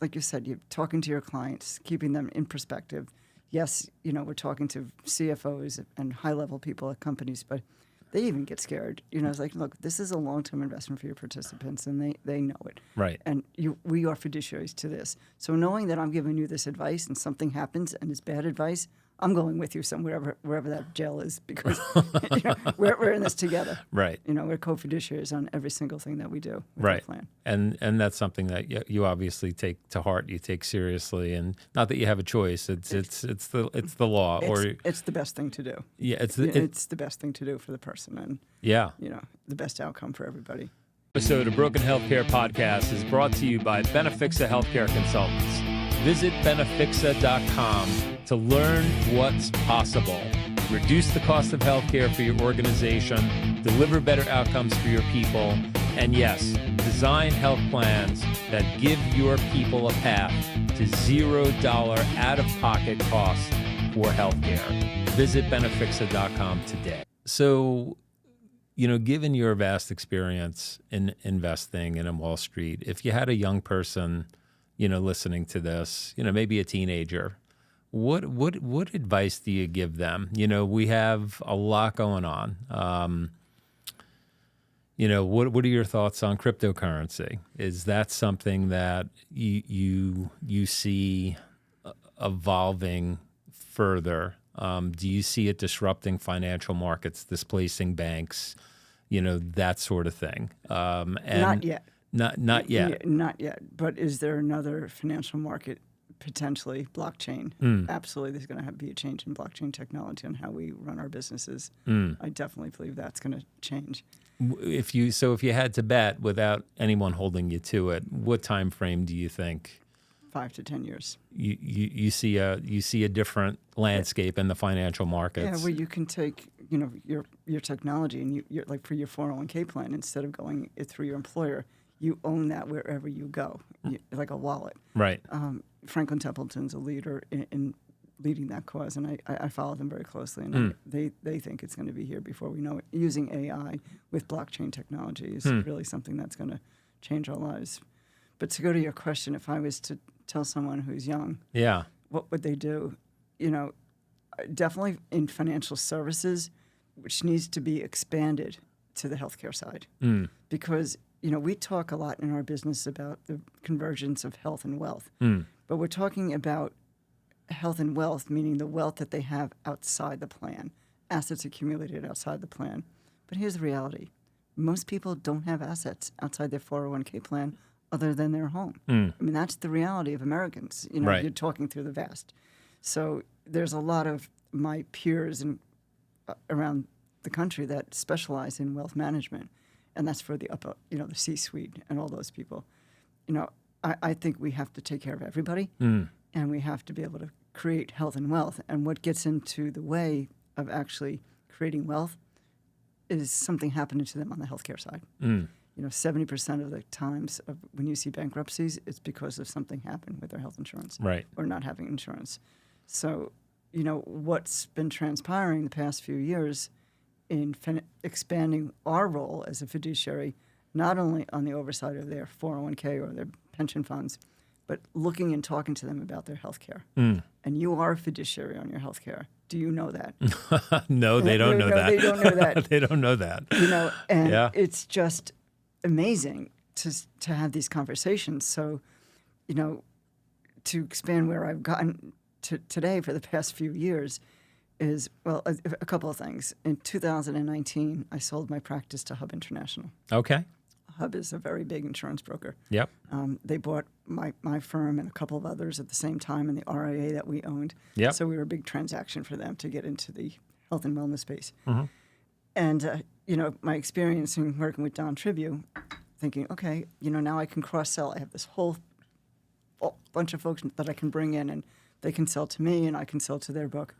like you said, you're talking to your clients, keeping them in perspective. Yes, we're talking to CFOs and high-level people at companies, but they even get scared. It's like, look, this is a long-term investment for your participants, and they know it. Right. And we are fiduciaries to this. So knowing that I'm giving you this advice and something happens and it's bad advice, I'm going with you somewhere, wherever that jail is, because we're in this together. Right. We're co-fiduciaries on every single thing that we do with right. our plan. And that's something that you obviously take to heart, you take seriously, and not that you have a choice. It's the law. It's the best thing to do. Yeah, it's the best thing to do for the person, and the best outcome for everybody. Episode of Broken Healthcare Podcast is brought to you by Benefixa Healthcare Consultants. Visit benefixa.com to learn what's possible. Reduce the cost of healthcare for your organization, deliver better outcomes for your people, and yes, design health plans that give your people a path to $0 out-of-pocket costs for healthcare. Visit benefixa.com today. So, given your vast experience in investing and in Wall Street, if you had a young person listening to this, maybe a teenager, What advice do you give them? We have a lot going on. What are your thoughts on cryptocurrency? Is that something that you see evolving further? Do you see it disrupting financial markets, displacing banks, that sort of thing? Not yet. Not yet. Not yet. But is there another financial market? Potentially blockchain. Absolutely, there's going to be a change in blockchain technology on how we run our businesses. I definitely believe that's going to change. If you had to bet without anyone holding you to it, what time frame do you think? 5 to 10 years. You see a different landscape in the financial markets. Yeah, where you can take your technology and you're like for your 401k plan, instead of going it through your employer, you own that wherever you go, like a wallet. Right. Franklin Templeton's a leader in leading that cause, and I follow them very closely. And they think it's going to be here before we know it. Using AI with blockchain technology is really something that's going to change our lives. But to go to your question, if I was to tell someone who's young, what would they do? Definitely in financial services, which needs to be expanded to the healthcare side, because we talk a lot in our business about the convergence of health and wealth, but we're talking about health and wealth, meaning the wealth that they have outside the plan, assets accumulated outside the plan. But here's the reality. Most people don't have assets outside their 401k plan other than their home. I mean, that's the reality of Americans. Right. You're talking through the vast. So there's a lot of my peers around the country that specialize in wealth management, and that's for the upper, the C-suite and all those people. I think we have to take care of everybody, and we have to be able to create health and wealth. And what gets into the way of actually creating wealth is something happening to them on the healthcare side. 70% of the times when you see bankruptcies, it's because of something happened with their health insurance, right, or not having insurance. So, what's been transpiring the past few years in expanding our role as a fiduciary, not only on the oversight of their 401k or their pension funds, but looking and talking to them about their health care. And you are a fiduciary on your health care. Do you know that? No, they don't know that. They don't know that. They don't know that. And it's just amazing to have these conversations. So, to expand where I've gotten to today for the past few years is, well, a couple of things. In 2019, I sold my practice to Hub International. Okay. Hub is a very big insurance broker. Yep. They bought my firm and a couple of others at the same time in the RIA that we owned. Yep. So we were a big transaction for them to get into the health and wellness space. Mm-hmm. And, my experience in working with Don Tribune, thinking, okay, now I can cross-sell. I have this whole bunch of folks that I can bring in, and they can sell to me, and I can sell to their book.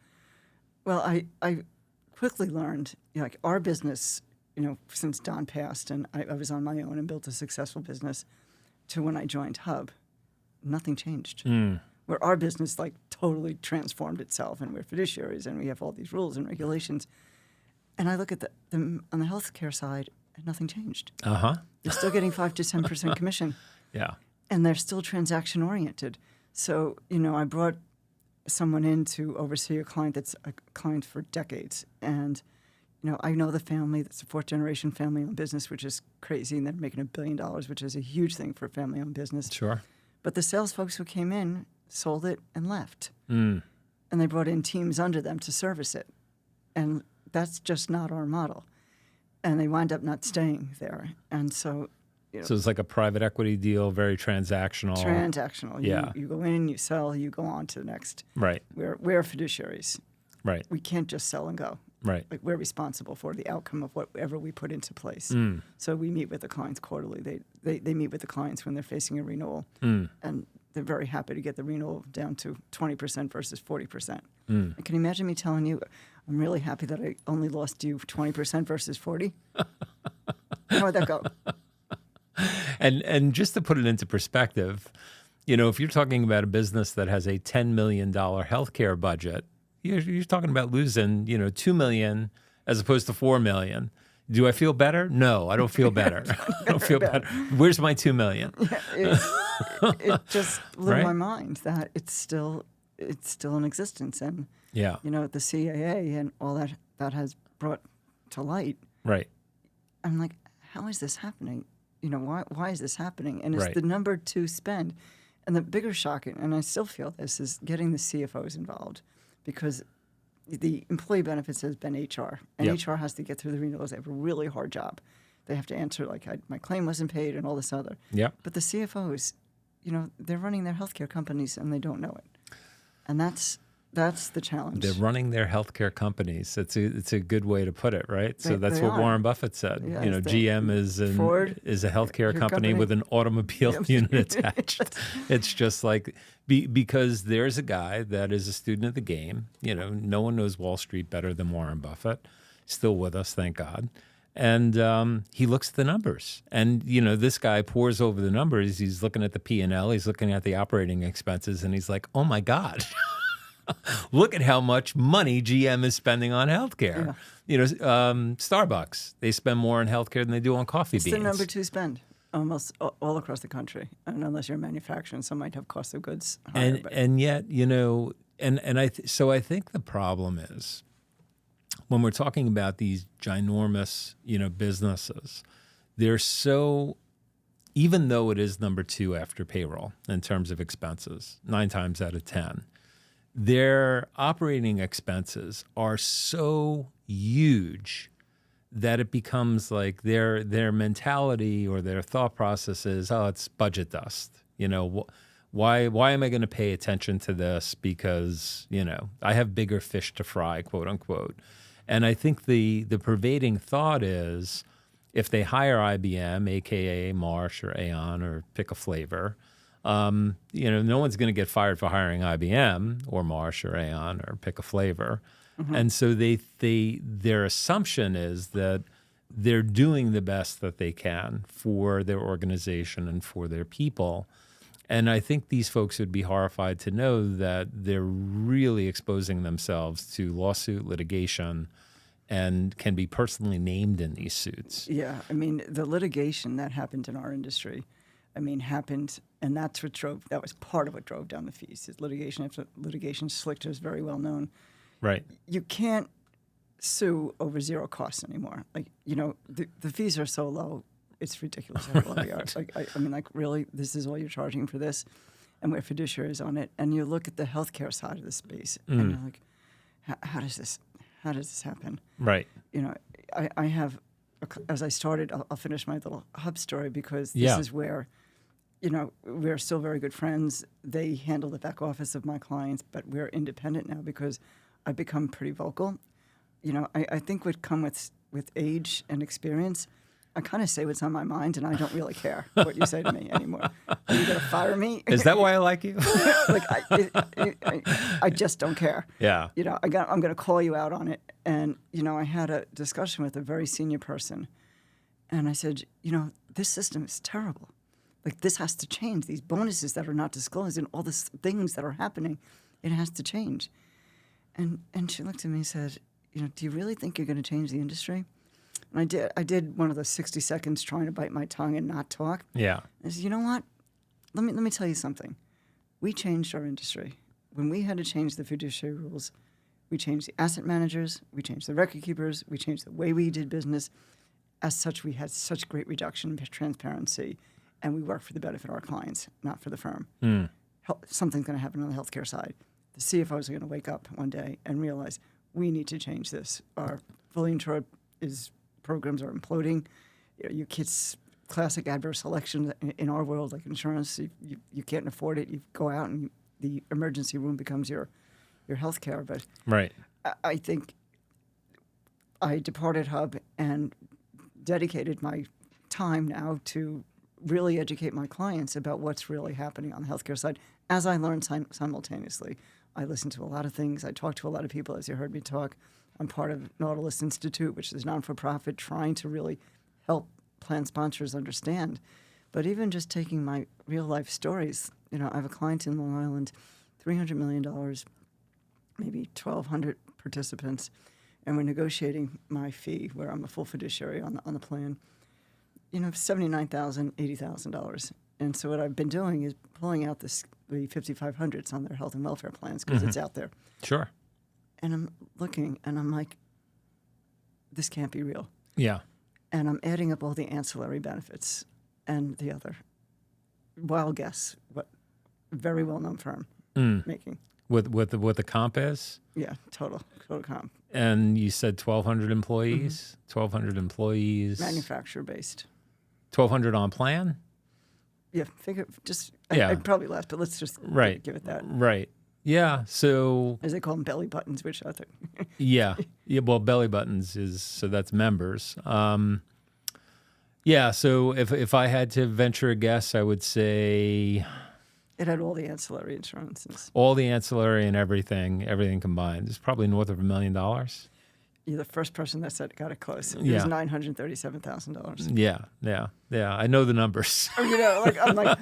Well, I quickly learned, like our business, since Don passed and I was on my own and built a successful business, to when I joined Hub, nothing changed. Where our business totally transformed itself, and we're fiduciaries and we have all these rules and regulations. And I look at them on the healthcare side, and nothing changed. They're still getting 5 to 10% commission. Yeah. And they're still transaction oriented. So, I brought someone in to oversee a client that's a client for decades. And, I know the family. That's a 4th-generation family-owned business, which is crazy. And they're making $1 billion, which is a huge thing for a family-owned business. Sure. But the sales folks who came in sold it and left. And they brought in teams under them to service it. And that's just not our model. And they wind up not staying there. And so... So it's like a private equity deal, very transactional. Transactional. Yeah. You go in, you sell, you go on to the next. Right. We're fiduciaries. Right. We can't just sell and go. Right. We're responsible for the outcome of whatever we put into place. So we meet with the clients quarterly. They meet with the clients when they're facing a renewal. And they're very happy to get the renewal down to 20% versus 40%. And can you imagine me telling you, I'm really happy that I only lost you 20% versus 40? How would that go? And just to put it into perspective, if you're talking about a business that has a $10 million healthcare budget, you're talking about losing, $2 million as opposed to $4 million. Do I feel better? No, I don't feel better. I don't feel better. Where's my $2 million? It just blew Right? my mind that it's still it's still in existence. And, Yeah. you know, the CAA and all that has brought to light, Right. I'm like, how is this happening? You know, why is this happening? And it's Right. the number two spend. And the bigger shock, and I still feel this, is getting the CFOs involved, because the employee benefits has been HR, and Yep. HR has to get through the renewals. They have a really hard job. They have to answer, like, my claim wasn't paid and all this other. Yep. But the CFOs, you know, they're running their healthcare companies and they don't know it. And that's the challenge. They're running their healthcare companies. It's a good way to put it, right? So that's they what are. Warren Buffett said. Yes, you know, GM is Ford, is a healthcare your company company. with an automobile Yep. unit attached. It's just like because there's a guy that is a student of the game. You know, no one knows Wall Street better than Warren Buffett. Still with us, thank God. And he looks at the numbers. And, you know, this guy pores over the numbers. He's looking at the P&L. He's looking at the operating expenses. And he's like, oh, my God. Look at how much money GM is spending on healthcare. Yeah. You know, Starbucks, they spend more on healthcare than they do on coffee It's beans. the number two spend almost all across the country. And unless you're manufacturing, some might have cost of goods higher. And yet, you know, so I think the problem is when we're talking about these ginormous, you know, businesses, they're so, even though it is number two after payroll in terms of expenses, 9 times out of 10, their operating expenses are so huge that it becomes like their mentality or their thought process is, oh, it's budget dust. You know, why am I going to pay attention to this? Because, you know, I have bigger fish to fry, quote unquote. And I think the pervading thought is if they hire IBM, AKA Marsh or Aon, or pick a flavor, you know, no one's going to get fired for hiring IBM or Marsh or Aon or pick a flavor. Mm-hmm. And so their assumption is that they're doing the best that they can for their organization and for their people. And I think these folks would be horrified to know that they're really exposing themselves to lawsuit, litigation, and can be personally named in these suits. Yeah, I mean, the litigation that happened in our industry, happened, and that was part of what drove down the fees. Is litigation after litigation. Slichter is very well known. Right. You can't sue over zero costs anymore. Like, you know, the fees are so low, it's ridiculous how low they are. Like, really, this is all you're charging for this? And we're fiduciaries on it. And you look at the healthcare side of the space, and you're like, how does this happen? Right. You know, I have, as I started, I'll finish my little hub story, because this is where, you know, we're still very good friends. They handle the back office of my clients, but we're independent now because I've become pretty vocal. You know, I think would come with age and experience. I kind of say what's on my mind, and I don't really care what you say to me anymore. Are you going to fire me? Is that why I like you? Like, I just don't care. Yeah. You know, I'm going to call you out on it. And, you know, I had a discussion with a very senior person, and I said, you know, this system is terrible. Like, this has to change. These bonuses that are not disclosed and all these things that are happening, it has to change. And she looked at me and said, you know, do you really think you're going to change the industry? And I did one of those 60 seconds trying to bite my tongue and not talk. Yeah. I said, you know what? Let me tell you something. We changed our industry. When we had to change the fiduciary rules, we changed the asset managers, we changed the record keepers, we changed the way we did business. As such, we had such great reduction in transparency, and we work for the benefit of our clients, not for the firm. Something's going to happen on the healthcare side. The CFOs are going to wake up one day and realize we need to change this. Our fully insured programs are imploding. You know, your kids' classic adverse selection in our world, like insurance, you can't afford it. You go out and the emergency room becomes your health care. But Right. I think I departed Hub and dedicated my time now to really educate my clients about what's really happening on the healthcare side. As I learned simultaneously, I listen to a lot of things. I talk to a lot of people, as you heard me talk. I'm part of Nautilus Institute, which is non-for-profit, trying to really help plan sponsors understand. But even just taking my real-life stories, you know, I have a client in Long Island, $300 million, maybe 1,200 participants, and we're negotiating my fee, where I'm a full fiduciary on the plan, you know, $79,000, $80,000. And so what I've been doing is pulling out the the 5500s on their health and welfare plans because it's out there. Sure. And I'm looking, and I'm like, this can't be real. Yeah. And I'm adding up all the ancillary benefits and the other wild guess, what very well-known firm making. What the comp is? Yeah, total comp. And you said 1,200 employees? 1,200 employees. Manufacturer-based. 1,200 on plan? Yeah, figure, just, Yeah. I'd probably less, but let's just give it that. Right. Yeah, so... As they call them, belly buttons, which I think. Yeah, well, belly buttons so that's members. Yeah, so if I had to venture a guess, I would say... It had all the ancillary insurances. All the ancillary and everything combined. It's probably north of $1 million. You're the first person that said got it close. It Yeah. was $937,000. Yeah. I know the numbers. I'm like,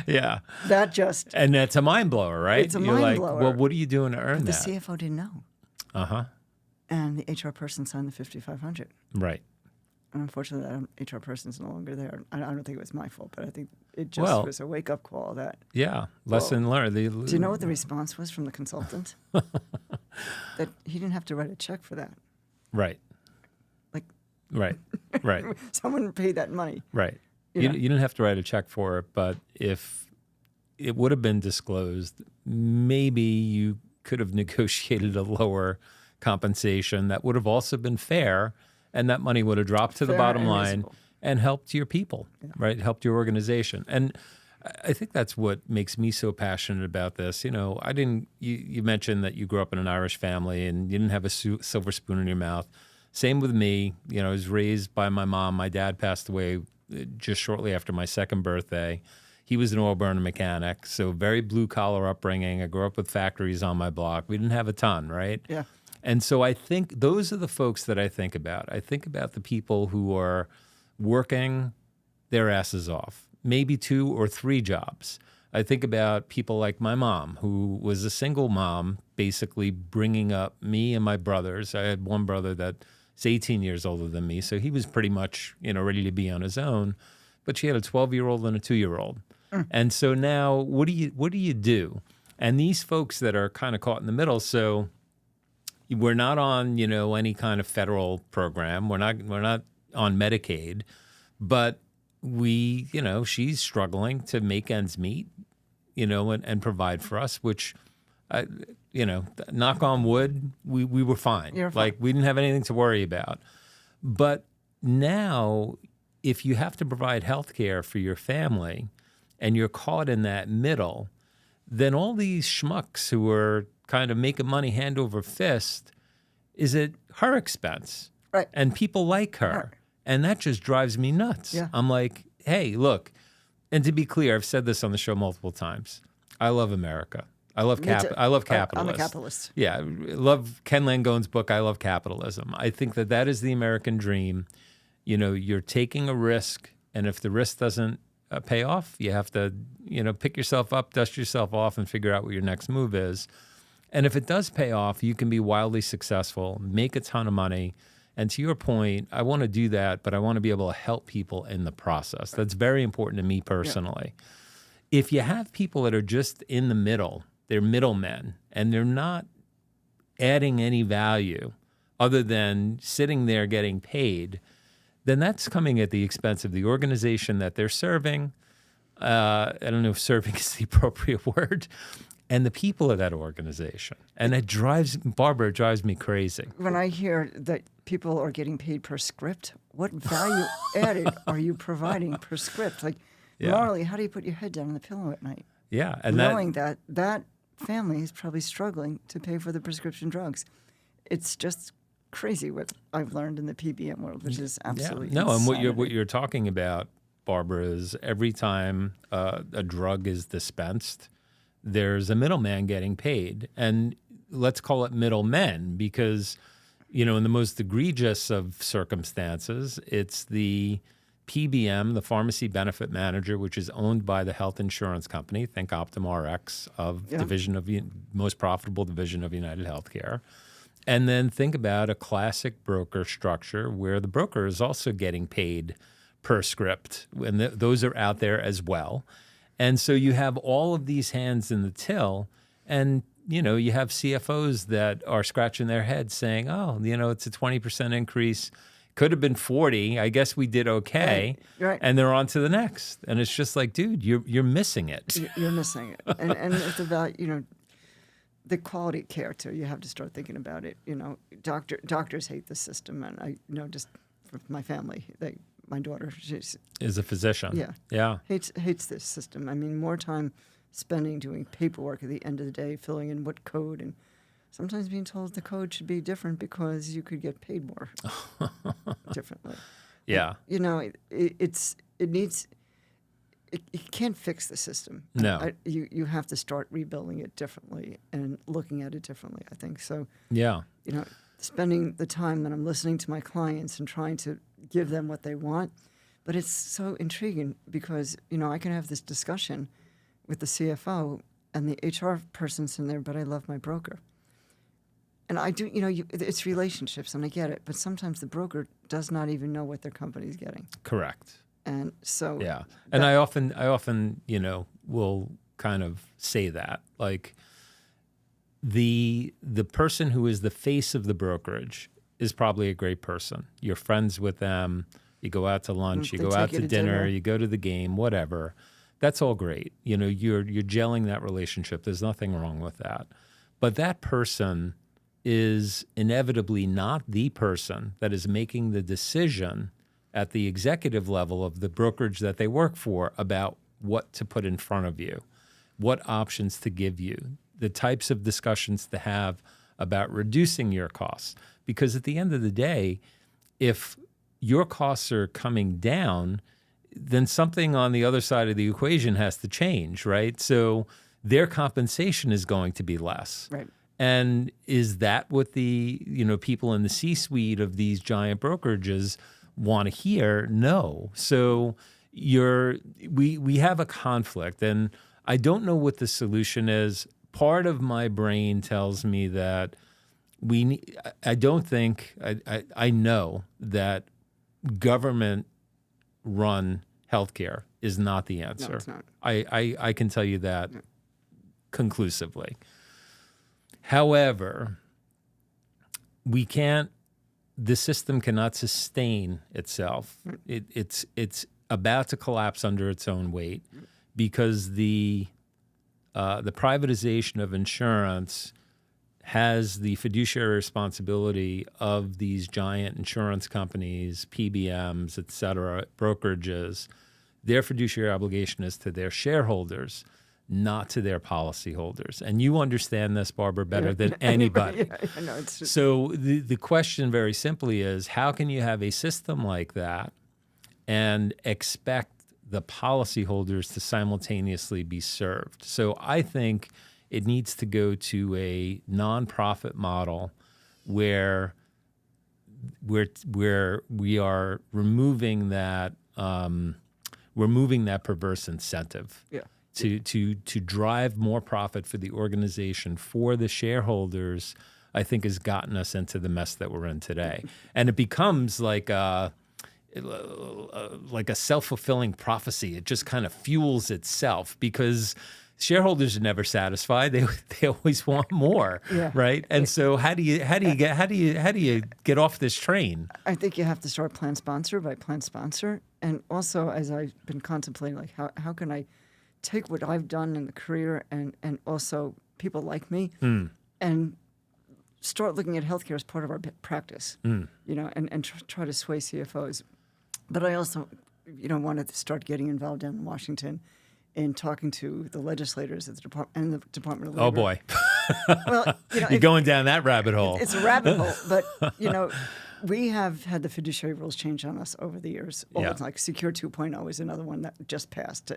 Yeah. that just, And that's a mind blower, right? It's a You're mind like, blower. well, what are you doing to earn the that? CFO didn't know. Uh-huh. And the HR person signed the 5500. Right. And unfortunately, that HR person's no longer there. I don't think it was my fault, but I think it just Well, was a wake-up call that. Yeah. Lesson learned. Do you know what the response was from the consultant? That he didn't have to write a check for that. Right. Like, Right. someone paid that money. Right. You You know? didn't have to write a check for it, but if it would have been disclosed, maybe you could have negotiated a lower compensation that would have also been fair, and that money would have dropped to the Fair bottom and line reasonable. and helped your people, right? Helped your organization. And I think that's what makes me so passionate about this. You mentioned that you grew up in an Irish family and you didn't have a silver spoon in your mouth. Same with me. I was raised by my mom. My dad passed away just shortly after my second birthday. He was an oil burner mechanic, so very blue-collar upbringing. I grew up with factories on my block. We didn't have a ton, right? Yeah. And so I think those are the folks that I think about. I think about the people who are working their asses off, maybe 2 or 3 jobs. I think about people like my mom, who was a single mom, basically bringing up me and my brothers. I had one brother that's 18 years older than me, so he was pretty much, ready to be on his own. But she had a 12-year-old and a 2-year-old. And so now what do you do? And these folks that are kind of caught in the middle, so we're not on, any kind of federal program. We're not on Medicaid, but she's struggling to make ends meet, and provide for us, which, knock on wood, we were fine. You're fine. Like, we didn't have anything to worry about. But now, if you have to provide health care for your family and you're caught in that middle, then all these schmucks who are kind of making money hand over fist is at her expense. Right. And people like her. Right. And that just drives me nuts. Yeah. I'm like, hey, look, and to be clear, I've said this on the show multiple times. I love America. I love Me too. I love capitalism. I'm a capitalist. Yeah, I love Ken Langone's book, I Love Capitalism. I think that is the American dream. You're taking a risk, and if the risk doesn't pay off, you have to, pick yourself up, dust yourself off, and figure out what your next move is. And if it does pay off, you can be wildly successful, make a ton of money. And to your point, I want to do that, but I want to be able to help people in the process. That's very important to me personally. Yeah. If you have people that are just in the middle, they're middlemen, and they're not adding any value other than sitting there getting paid, then that's coming at the expense of the organization that they're serving. I don't know if serving is the appropriate word, and the people of that organization. And it drives me crazy. When I hear that people are getting paid per script, what value added are you providing per script? Like, morally, how do you put your head down on the pillow at night? Yeah. And knowing that family is probably struggling to pay for the prescription drugs. It's just crazy what I've learned in the PBM world, which is absolutely No, and insanity. what you're talking about, Barbara, is every time a drug is dispensed, there's a middleman getting paid. And let's call it middlemen because, in the most egregious of circumstances, it's the PBM, the pharmacy benefit manager, which is owned by the health insurance company, think Optum RX, division of most profitable division of United Healthcare. And then think about a classic broker structure where the broker is also getting paid per script, and those are out there as well. And so you have all of these hands in the till, and you have CFOs that are scratching their heads saying, oh, it's a 20% increase. Could have been 40. I guess we did okay. Right. And they're on to the next. And it's just like, dude, you're missing it. You're missing it. And it's about, the quality of care too. You have to start thinking about it. Doctors hate the system, and I just for my family, my daughter, she's Is a physician. Yeah. hates this system. I mean, more time spending doing paperwork at the end of the day, filling in what code, and sometimes being told the code should be different because you could get paid more differently. Yeah. It can't fix the system. No. You have to start rebuilding it differently and looking at it differently, I think. So, Yeah. spending the time that I'm listening to my clients and trying to give them what they want. But it's so intriguing because, I can have this discussion with the CFO and the HR person's in there, but I love my broker. And I do, it's relationships, and I get it. But sometimes the broker does not even know what their company's getting. Correct. And so yeah, and I often will kind of say that, like, the person who is the face of the brokerage is probably a great person. You're friends with them. You go out to lunch. You They go take out you to to dinner. dinner. You go to the game. Whatever. That's all great. You're gelling that relationship. There's nothing wrong with that. But that person is inevitably not the person that is making the decision at the executive level of the brokerage that they work for about what to put in front of you, what options to give you, the types of discussions to have about reducing your costs. Because at the end of the day, if your costs are coming down, then something on the other side of the equation has to change, right? So their compensation is going to be less. Right. And is that what the people in the C-suite of these giant brokerages want to hear? No. So we have a conflict, and I don't know what the solution is. Part of my brain tells me that I know that government-run healthcare is not the answer. No, it's not. I can tell you that conclusively. However, the system cannot sustain itself. It's about to collapse under its own weight because the privatization of insurance has the fiduciary responsibility of these giant insurance companies, PBMs, et cetera, brokerages. Their fiduciary obligation is to their shareholders, not to their policyholders. And you understand this, Barbara, better than anybody. I know, it's just, So the question very simply is, how can you have a system like that and expect the policyholders to simultaneously be served? So I think it needs to go to a nonprofit model where we are removing that perverse incentive. yeah. To drive more profit for the organization, for the shareholders, I think has gotten us into the mess that we're in today. And it becomes like a self-fulfilling prophecy. It just kind of fuels itself because shareholders are never satisfied. They always want more, right? And so how do you get off this train? I think you have to start plan sponsor by plan sponsor. And also, as I've been contemplating, like how can I take what I've done in the career and also people like me and start looking at healthcare as part of our practice, and try to sway CFOs. But I also, wanted to start getting involved down in Washington in talking to the legislators at the Department of Labor. Oh boy, Well, you're going down that rabbit hole. It's a rabbit hole, but we have had the fiduciary rules change on us over the years. Like Secure 2.0 is another one that just passed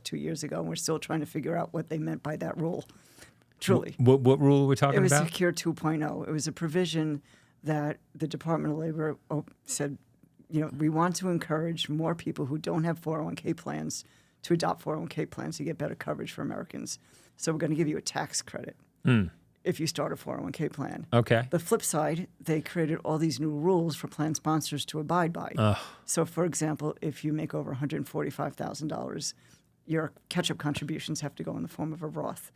2 years ago, and we're still trying to figure out what they meant by that rule. Truly, what rule are we talking it was about? Secure 2.0. It was a provision that the Department of Labor said, we want to encourage more people who don't have 401k plans to adopt 401k plans to get better coverage for Americans. So we're going to give you a tax credit if you start a 401k plan. Okay. The flip side, they created all these new rules for plan sponsors to abide by. So, for example, if you make over $145,000, your catch-up contributions have to go in the form of a Roth.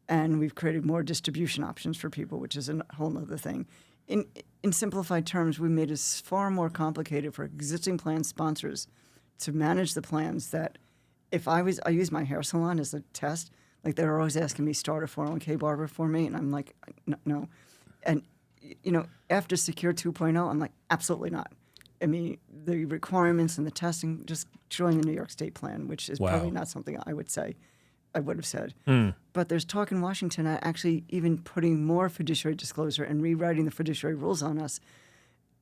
And we've created more distribution options for people, which is a whole other thing. In simplified terms, we made it far more complicated for existing plan sponsors to manage the plans that if I use my hair salon as a test, like they're always asking me start a 401k, Barbara, for me, and I'm like, no. And, after Secure 2.0, I'm like, absolutely not. I mean, the requirements and the testing, just join the New York State plan, which is probably not something I would have said. But there's talk in Washington actually even putting more fiduciary disclosure and rewriting the fiduciary rules on us.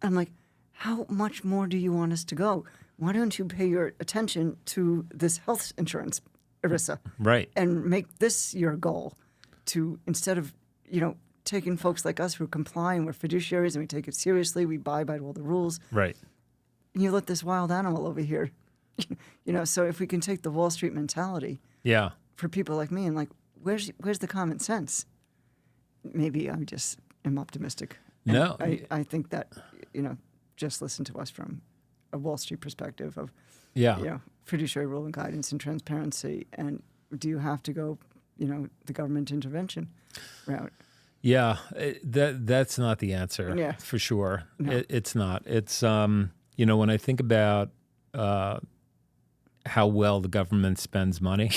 I'm like, how much more do you want us to go? Why don't you pay your attention to this health insurance, ERISA, right, and make this your goal to, instead of, taking folks like us who comply and we're fiduciaries and we take it seriously, we abide by all the rules. right. And you let this wild animal over here, so if we can take the Wall Street mentality for people like me and like, where's the common sense? Maybe I just am optimistic. And No. I think that, just listen to us from a Wall Street perspective of, fiduciary rule and guidance and transparency. And do you have to go, the government intervention route? Yeah, that's not the answer. Yeah. For sure. No. It's not. It's when I think about how well the government spends money,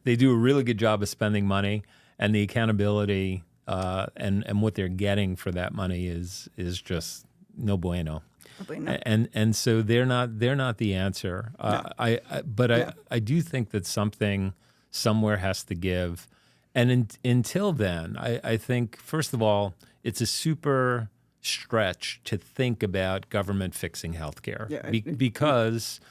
they do a really good job of spending money, and the accountability and what they're getting for that money is just no bueno. And so they're not the answer. No. I do think that something somewhere has to give. And until then, I think, first of all, it's a super stretch to think about government fixing healthcare because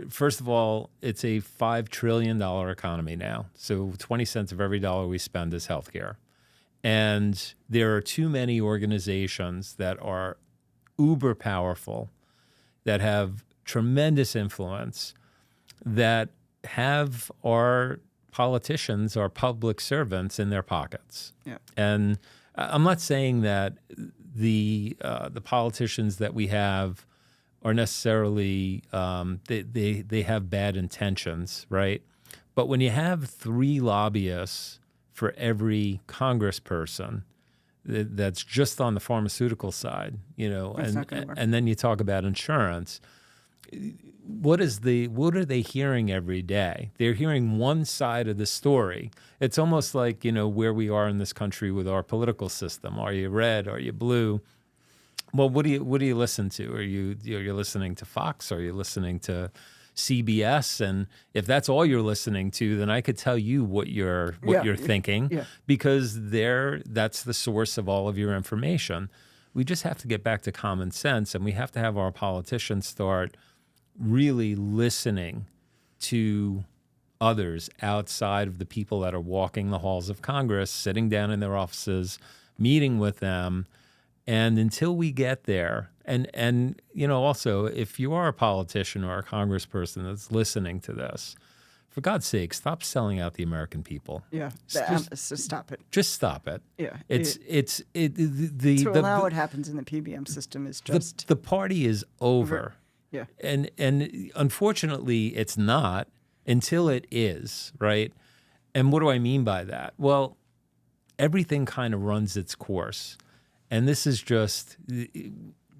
first of all, it's a $5 trillion economy now. So 20 cents of every dollar we spend is healthcare. And there are too many organizations that are uber powerful, that have tremendous influence, that have our politicians or public servants in their pockets. Yeah. And I'm not saying that the politicians that we have are necessarily they have bad intentions, right? But when you have 3 lobbyists for every congressperson that's just on the pharmaceutical side, and then you talk about insurance. What are they hearing every day? They're hearing one side of the story. It's almost like, where we are in this country with our political system. Are you red? Are you blue? Well, what do you listen to? Are you're listening to Fox? Are you listening to CBS? And if that's all you're listening to, then I could tell you what you're thinking, because that's the source of all of your information. We just have to get back to common sense, and we have to have our politicians start really listening to others outside of the people that are walking the halls of Congress, sitting down in their offices, meeting with them. And until we get there, and also, if you are a politician or a congressperson that's listening to this, for God's sake, stop selling out the American people. Yeah, so stop it. Just stop it. Yeah, to allow what happens in the PBM system is just the party is over. Yeah, and unfortunately, it's not until it is, right? And what do I mean by that? Well, everything kind of runs its course, and this is just.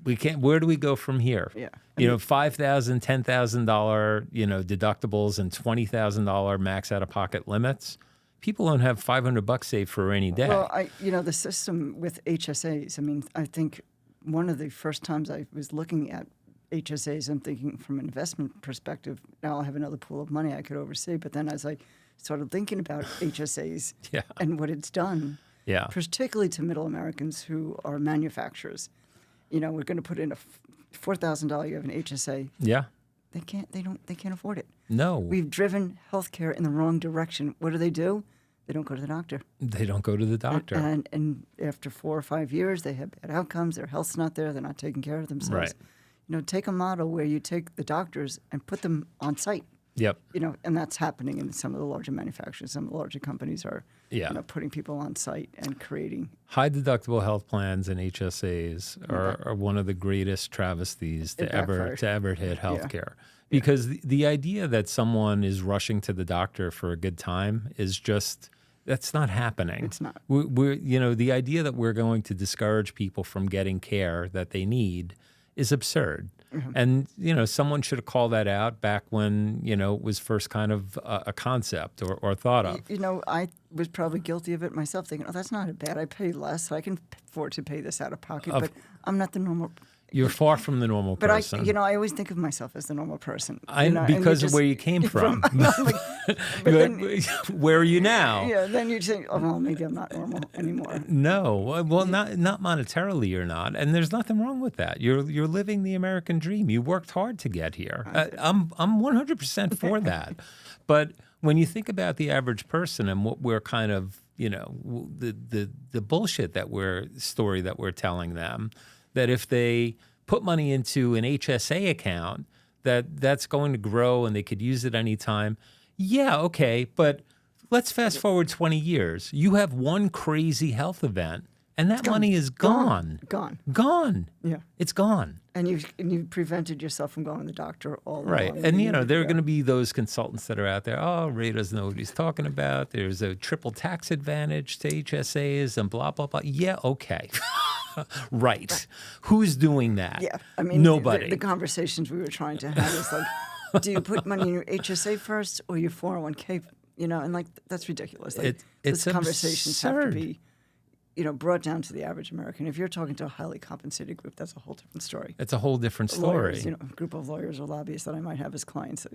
We can't. Where do we go from here? Yeah, $5,000, $10,000, deductibles and $20,000 max out-of-pocket limits. People don't have $500 saved for a rainy day. Well, the system with HSAs. I mean, I think one of the first times I was looking at HSAs, I'm thinking from an investment perspective. Now I have another pool of money I could oversee. But then as I started thinking about HSAs and what it's done, particularly to middle Americans who are manufacturers. We're going to put in a $4,000. You have an HSA. Yeah, they can't afford it. No, we've driven healthcare in the wrong direction. What do? They don't go to the doctor. They don't go to the doctor. And after 4 or 5 years, they have bad outcomes. Their health's not there. They're not taking care of themselves. Right. Take a model where you take the doctors and put them on site. Yep. And that's happening in some of the larger manufacturers. Some of the larger companies are, putting people on site and creating high deductible health plans and HSAs are one of the greatest travesties to ever hit healthcare. Because the idea that someone is rushing to the doctor for a good time is just, that's not happening. It's not. The idea that we're going to discourage people from getting care that they need is absurd. And, someone should have called that out back when, it was first kind of a concept or thought of. I was probably guilty of it myself, thinking, that's not bad. I pay less, so I can afford to pay this out of pocket, but I'm not the normal. You're far from the normal But person. I always think of myself as the normal person. Because of where you came from. Where are you now? Yeah, then you think, well, maybe I'm not normal anymore. No, well, not monetarily you're not, and there's nothing wrong with that. You're living the American dream. You worked hard to get here. I'm 100% for that. But when you think about the average person and what we're kind of, the bullshit story that we're telling them, that if they put money into an HSA account, that's going to grow and they could use it anytime. Yeah, okay, but let's fast forward 20 years. You have one crazy health event, and that money is gone. Gone. Yeah. It's gone. And you've prevented yourself from going to the doctor all along. Right. And, there are going to be those consultants that are out there, Ray doesn't know what he's talking about. There's a triple tax advantage to HSAs and blah, blah, blah. Yeah, okay. Right. Who's doing that? Yeah. I mean, nobody. The conversations we were trying to have is like, do you put money in your HSA first or your 401k? And that's ridiculous. It's conversations absurd. have to be, brought down to the average American. If you're talking to a highly compensated group, that's a whole different story. It's a whole different story. Lawyers, a group of lawyers or lobbyists that I might have as clients.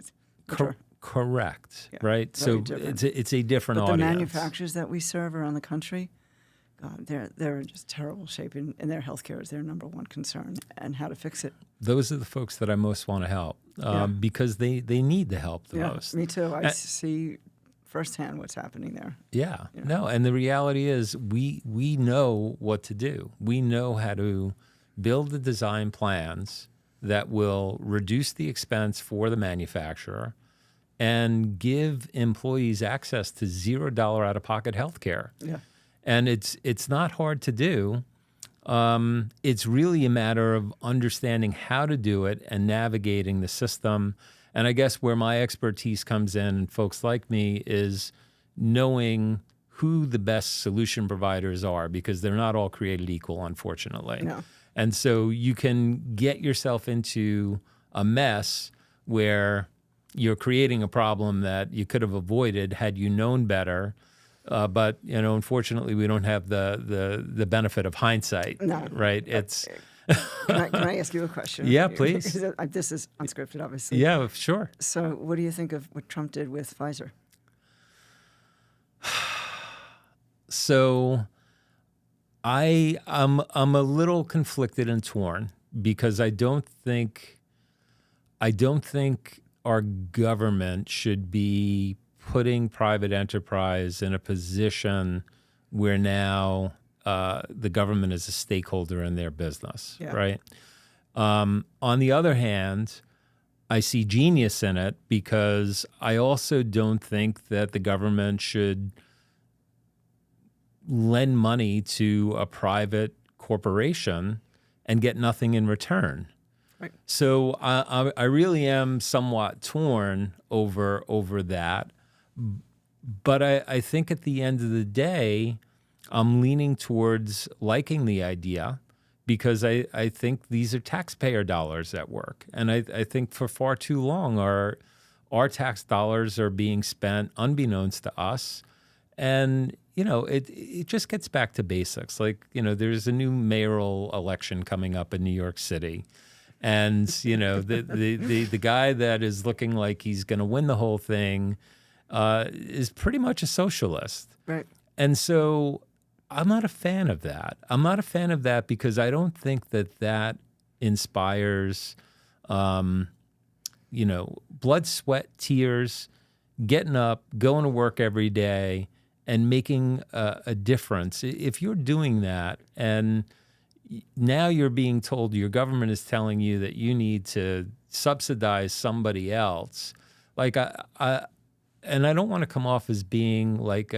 Correct. Yeah, right. So it's a different but audience. The manufacturers that we serve around the country, they're in just terrible shape, and their healthcare is their number one concern, and how to fix it. Those are the folks that I most want to help because they need the help the most. Me too. I see firsthand what's happening there. Yeah. No, and the reality is we know what to do. We know how to build the design plans that will reduce the expense for the manufacturer and give employees access to $0 out-of-pocket health care. Yeah. And it's not hard to do. It's really a matter of understanding how to do it and navigating the system. And I guess where my expertise comes in, and folks like me, is knowing who the best solution providers are, because they're not all created equal, unfortunately. No. And so you can get yourself into a mess where you're creating a problem that you could have avoided had you known better. But unfortunately, we don't have the benefit of hindsight. No. Right? It's. Can I ask you a question? Yeah, please. This is unscripted, obviously. Yeah, sure. So, what do you think of what Trump did with Pfizer? So, I'm a little conflicted and torn because I don't think our government should be putting private enterprise in a position where now the government is a stakeholder in their business, right? On the other hand, I see genius in it because I also don't think that the government should lend money to a private corporation and get nothing in return. Right. So I really am somewhat torn over that. But I think at the end of the day, I'm leaning towards liking the idea because I think these are taxpayer dollars at work. And I think for far too long our tax dollars are being spent unbeknownst to us. And, it just gets back to basics. Like, there's a new mayoral election coming up in New York City. And, the guy that is looking like he's going to win the whole thing is pretty much a socialist. Right. And so I'm not a fan of that. I'm not a fan of that because I don't think that inspires, blood, sweat, tears, getting up, going to work every day, and making a difference. If you're doing that and now you're being told, your government is telling you that you need to subsidize somebody else, like and I don't want to come off as being like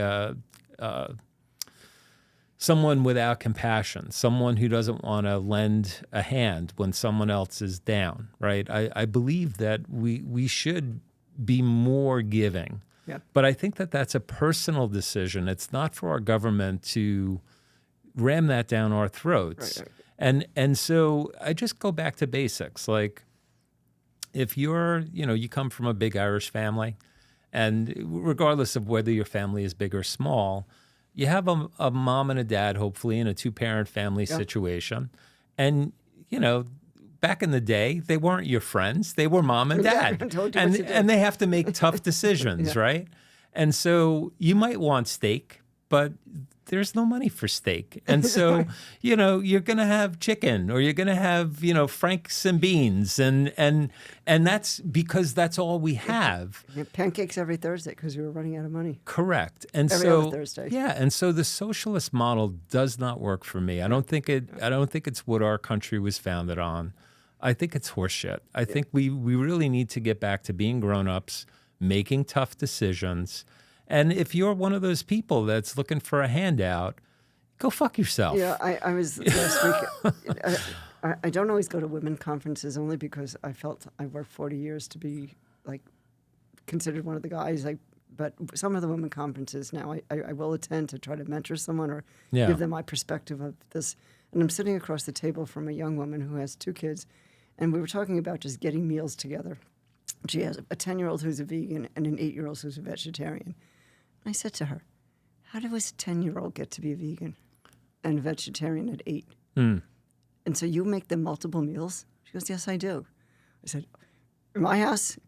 someone without compassion, someone who doesn't want to lend a hand when someone else is down, right? I believe that we should be more giving. Yeah. But I think that that's a personal decision. It's not for our government to ram that down our throats. Right. And so I just go back to basics. Like if you're, you come from a big Irish family, and regardless of whether your family is big or small, you have a mom and a dad, hopefully, in a two-parent family situation. And, back in the day, they weren't your friends. They were mom and dad. And they have to make tough decisions, right? And so you might want steak, but there's no money for steak. And so, you're going to have chicken, or you're going to have, franks and beans. And that's because that's all we have. Pancakes every Thursday because we were running out of money. Correct. And every other Thursday. Yeah. And so the socialist model does not work for me. I don't think it's what our country was founded on. I think it's horseshit. I think we really need to get back to being grown-ups, making tough decisions. And if you're one of those people that's looking for a handout, go fuck yourself. Yeah, I was last week. I don't always go to women conferences only because I felt I worked 40 years to be considered one of the guys. But some of the women conferences now I will attend to try to mentor someone or give them my perspective of this. And I'm sitting across the table from a young woman who has 2 kids, and we were talking about just getting meals together. She has a 10-year-old who's a vegan and an 8-year-old who's a vegetarian. I said to her, how does a 10-year-old get to be a vegan and a vegetarian at 8? And so you make them multiple meals? She goes, yes, I do. I said, in my house,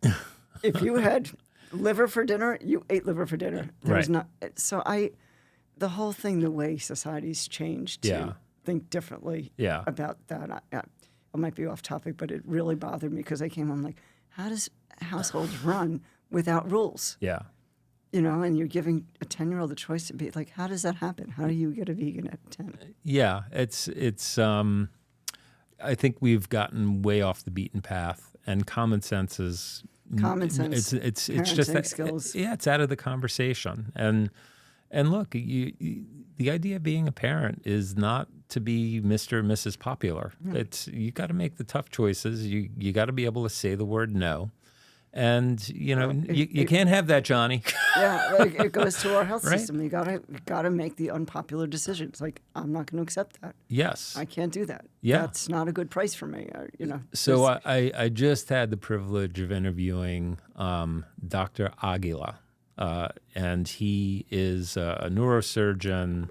if you had liver for dinner, you ate liver for dinner. There was not. So the whole thing, the way society's changed to think differently about that. I might be off topic, but it really bothered me because I came home like, how does households run without rules? Yeah. And you're giving a 10-year-old the choice to be like, how does that happen? How do you get a vegan at 10? Yeah, it's. I think we've gotten way off the beaten path, and common sense is common sense. It's just that skills. It's out of the conversation. And look, the idea of being a parent is not to be Mr. and Mrs. Popular. It's you got to make the tough choices. You got to be able to say the word no. And you can't have that, Johnny. Yeah, it goes to our health system. You gotta make the unpopular decisions. Like, I'm not going to accept that. Yes, I can't do that. Yeah, that's not a good price for me. So I just had the privilege of interviewing Dr. Aguila, and he is a neurosurgeon,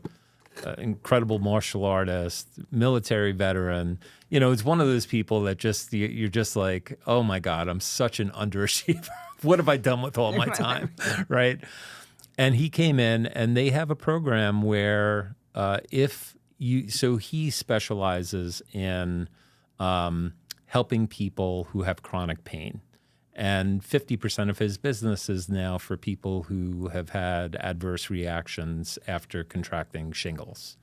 incredible martial artist, military veteran. It's one of those people that just you're just like, oh my God, I'm such an underachiever. What have I done with all my time, right? And he came in, and they have a program where so he specializes in helping people who have chronic pain. And 50% of his business is now for people who have had adverse reactions after contracting shingles.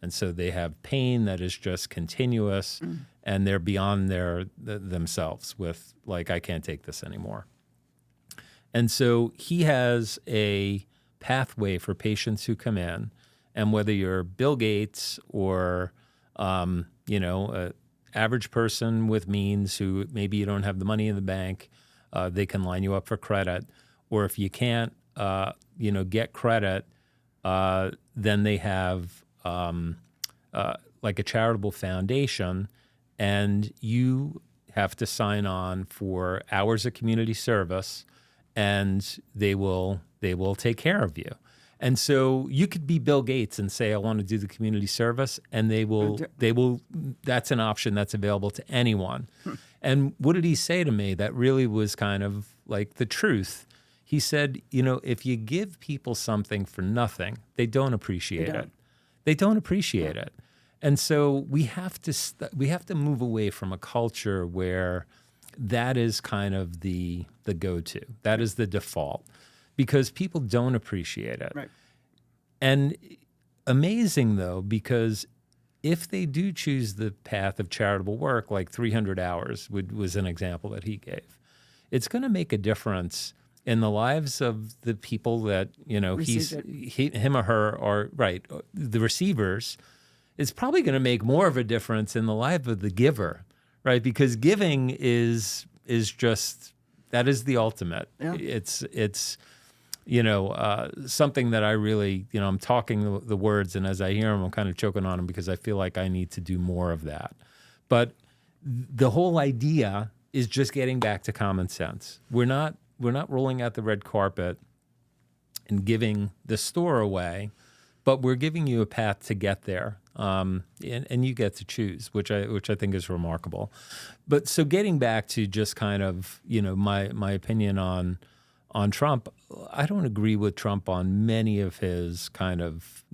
And so they have pain that is just continuous, and they're beyond themselves with, like, I can't take this anymore. And so he has a pathway for patients who come in, and whether you're Bill Gates or, an average person with means who maybe you don't have the money in the bank, they can line you up for credit. Or if you can't, get credit, then they have like a charitable foundation, and you have to sign on for hours of community service, and they will take care of you. And so you could be Bill Gates and say, I want to do the community service, and they will, that's an option that's available to anyone. And what did he say to me that really was kind of like the truth? He said, if you give people something for nothing, they don't appreciate it. They don't appreciate it. And so we have to move away from a culture where that is kind of the go-to. That is the default, because people don't appreciate it. Right. And amazing, though, because if they do choose the path of charitable work, like 300 hours was an example that he gave, it's going to make a difference in the lives of the people that, him or her are, right, the receivers, it's probably going to make more of a difference in the life of the giver, right? Because giving is just, that is the ultimate. Yeah. It's something that I really, I'm talking the words, and as I hear them, I'm kind of choking on them because I feel like I need to do more of that. But the whole idea is just getting back to common sense. We're not rolling out the red carpet and giving the store away, but we're giving you a path to get there, and you get to choose, which I think is remarkable. But so getting back to just kind of my opinion on Trump, I don't agree with Trump on many of his kind of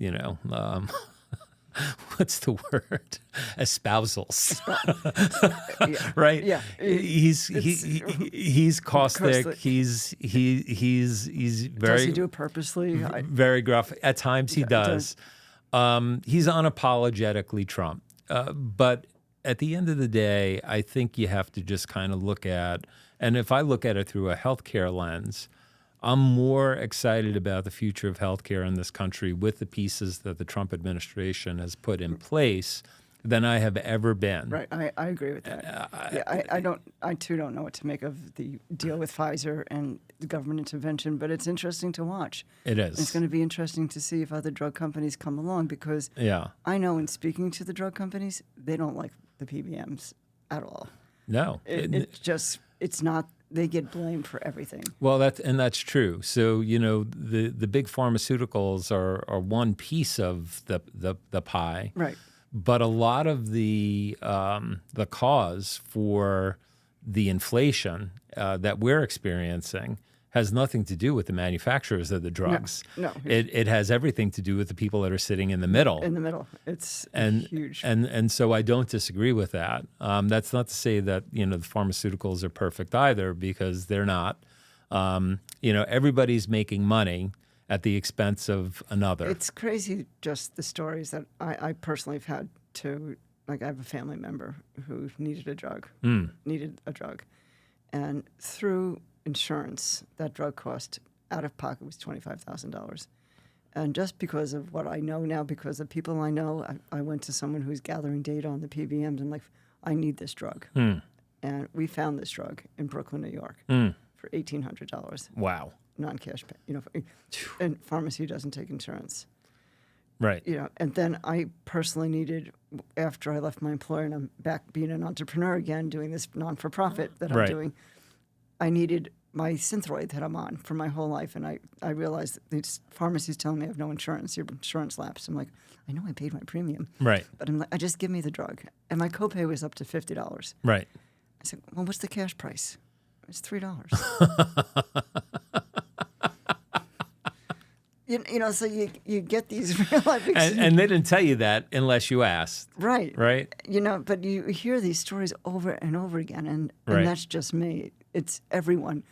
what's the word? Espousals. Yeah. Right? Yeah. He's caustic. He's very. Does he do it purposely? Very gruff. At times he does. He's unapologetically Trump. But at the end of the day, I think you have to just kind of look at, and if I look at it through a healthcare lens, I'm more excited about the future of healthcare in this country with the pieces that the Trump administration has put in place than I have ever been. Right, I agree with that. I too don't know what to make of the deal with Pfizer and the government intervention, but it's interesting to watch. It is. And it's going to be interesting to see if other drug companies come along because I know in speaking to the drug companies, they don't like the PBMs at all. No. It's not. They get blamed for everything. Well, that's true. So the big pharmaceuticals are one piece of the pie, right? But a lot of the cause for the inflation that we're experiencing has nothing to do with the manufacturers of the drugs. No. It has everything to do with the people that are sitting in the middle. In the middle. It's huge. And so I don't disagree with that. That's not to say that, the pharmaceuticals are perfect either, because they're not. Everybody's making money at the expense of another. It's crazy just the stories that I personally have had to, like I have a family member who needed a drug. And through insurance, that drug cost out of pocket was $25,000. And just because of what I know now, because of people I know, I went to someone who's gathering data on the PBMs and I need this drug. And we found this drug in Brooklyn, New York for $1,800. Wow. Non-cash pay, and pharmacy doesn't take insurance. Right. And then I personally needed, after I left my employer and I'm back being an entrepreneur again, doing this non-for-profit that I'm doing, I needed my Synthroid that I'm on for my whole life. And I realized that these pharmacies telling me I have no insurance, your insurance lapsed. I'm like, I know I paid my premium. Right. But I'm like, just give me the drug. And my copay was up to $50. Right. I said, well, what's the cash price? It's $3. So you get these real life and they didn't tell you that unless you asked. Right. Right. But you hear these stories over and over again, and that's just me. It's everyone.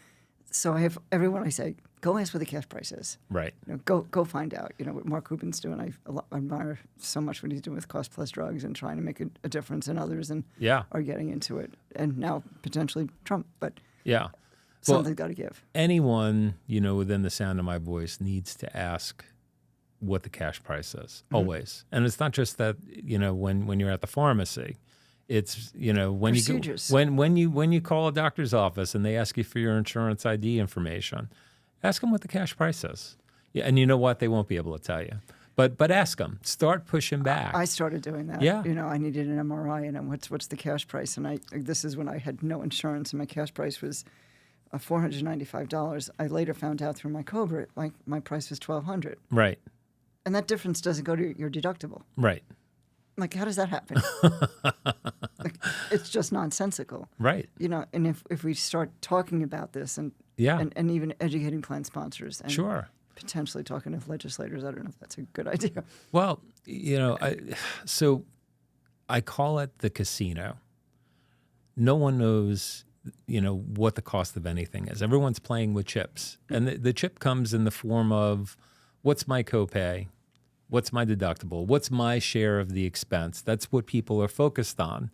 So I have everyone I say, go ask what the cash price is. Right. Go find out. What Mark Rubin's doing. I admire so much what he's doing with cost plus drugs and trying to make a difference in others and are getting into it. And now potentially Trump, but something's got to give. Anyone, within the sound of my voice needs to ask what the cash price is, always. And it's not just that, when you're at the pharmacy. It's, when procedures. when you call a doctor's office and they ask you for your insurance ID information, ask them what the cash price is. Yeah, and you know what? They won't be able to tell you. But ask them. Start pushing back. I started doing that. Yeah. I needed an MRI, and what's the cash price? And this is when I had no insurance, and my cash price was $495. I later found out through my Cobra, my price was $1,200. Right. And that difference doesn't go to your deductible. Right. How does that happen? It's just nonsensical. Right. And if we start talking about this and even educating plan sponsors and potentially talking to legislators, I don't know if that's a good idea. Well, so I call it the casino. No one knows what the cost of anything is. Everyone's playing with chips. And the chip comes in the form of, what's my copay? What's my deductible? What's my share of the expense? That's what people are focused on.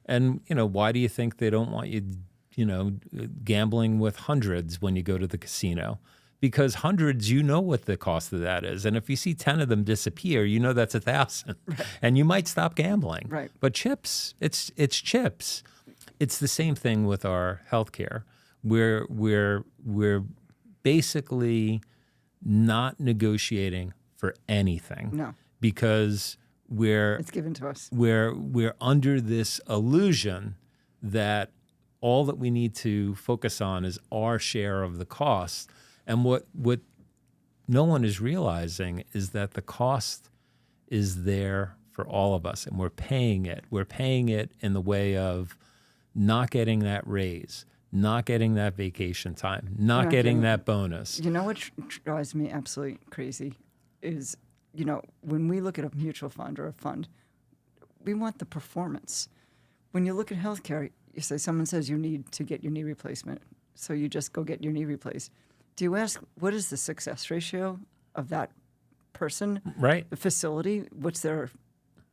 And, why do you think they don't want you gambling with hundreds when you go to the casino. Because hundreds, you know what the cost of that is. And if you see 10 of them disappear, you know that's 1,000. Right. And you might stop gambling. Right. But chips, it's chips. It's the same thing with our healthcare. We're basically not negotiating for anything. No. Because it's given to us. We're under this illusion that all that we need to focus on is our share of the cost. And what no one is realizing is that the cost is there for all of us, and we're paying it. We're paying it in the way of not getting that raise, not getting that vacation time, not getting that bonus. You know what drives me absolutely crazy is, when we look at a mutual fund or a fund, we want the performance. When you look at healthcare, someone says you need to get your knee replacement, so you just go get your knee replaced. Do you ask, what is the success ratio of that person? Right. The facility? What's their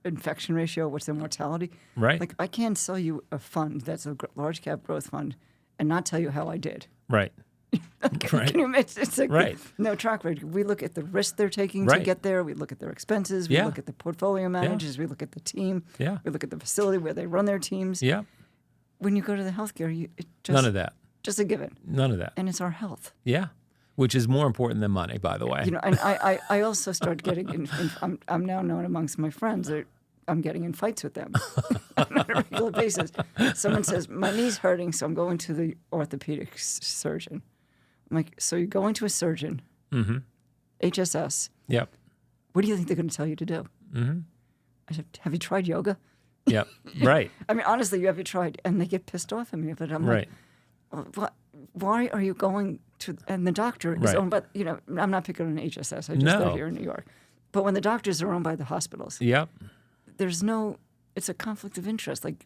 infection ratio? What's their mortality? Right. Like, I can't sell you a fund that's a large cap growth fund and not tell you how I did. Right. Can you imagine? It's like right. No track record. We look at the risk they're taking right. to get there. We look at their expenses. We look at the portfolio managers. We look at the team. Yeah. We look at the facility where they run their teams. Yeah. When you go to the healthcare, none of that. Just a given. None of that. And it's our health. Yeah. Which is more important than money, by the way. And I also start getting I'm now known amongst my friends that I'm getting in fights with them on a regular basis. Someone says, my knee's hurting, so I'm going to the orthopedic surgeon. I'm like, so you're going to a surgeon, HSS. Yep. What do you think they're going to tell you to do? Mm-hmm. I said, have you tried yoga? Yep. Right. I mean, honestly, have you tried? And they get pissed off at me. But I'm like, what? Why are you going to? And the doctor is owned by, I'm not picking on HSS. I just live here in New York. But when the doctors are owned by the hospitals, yep. It's a conflict of interest. Like,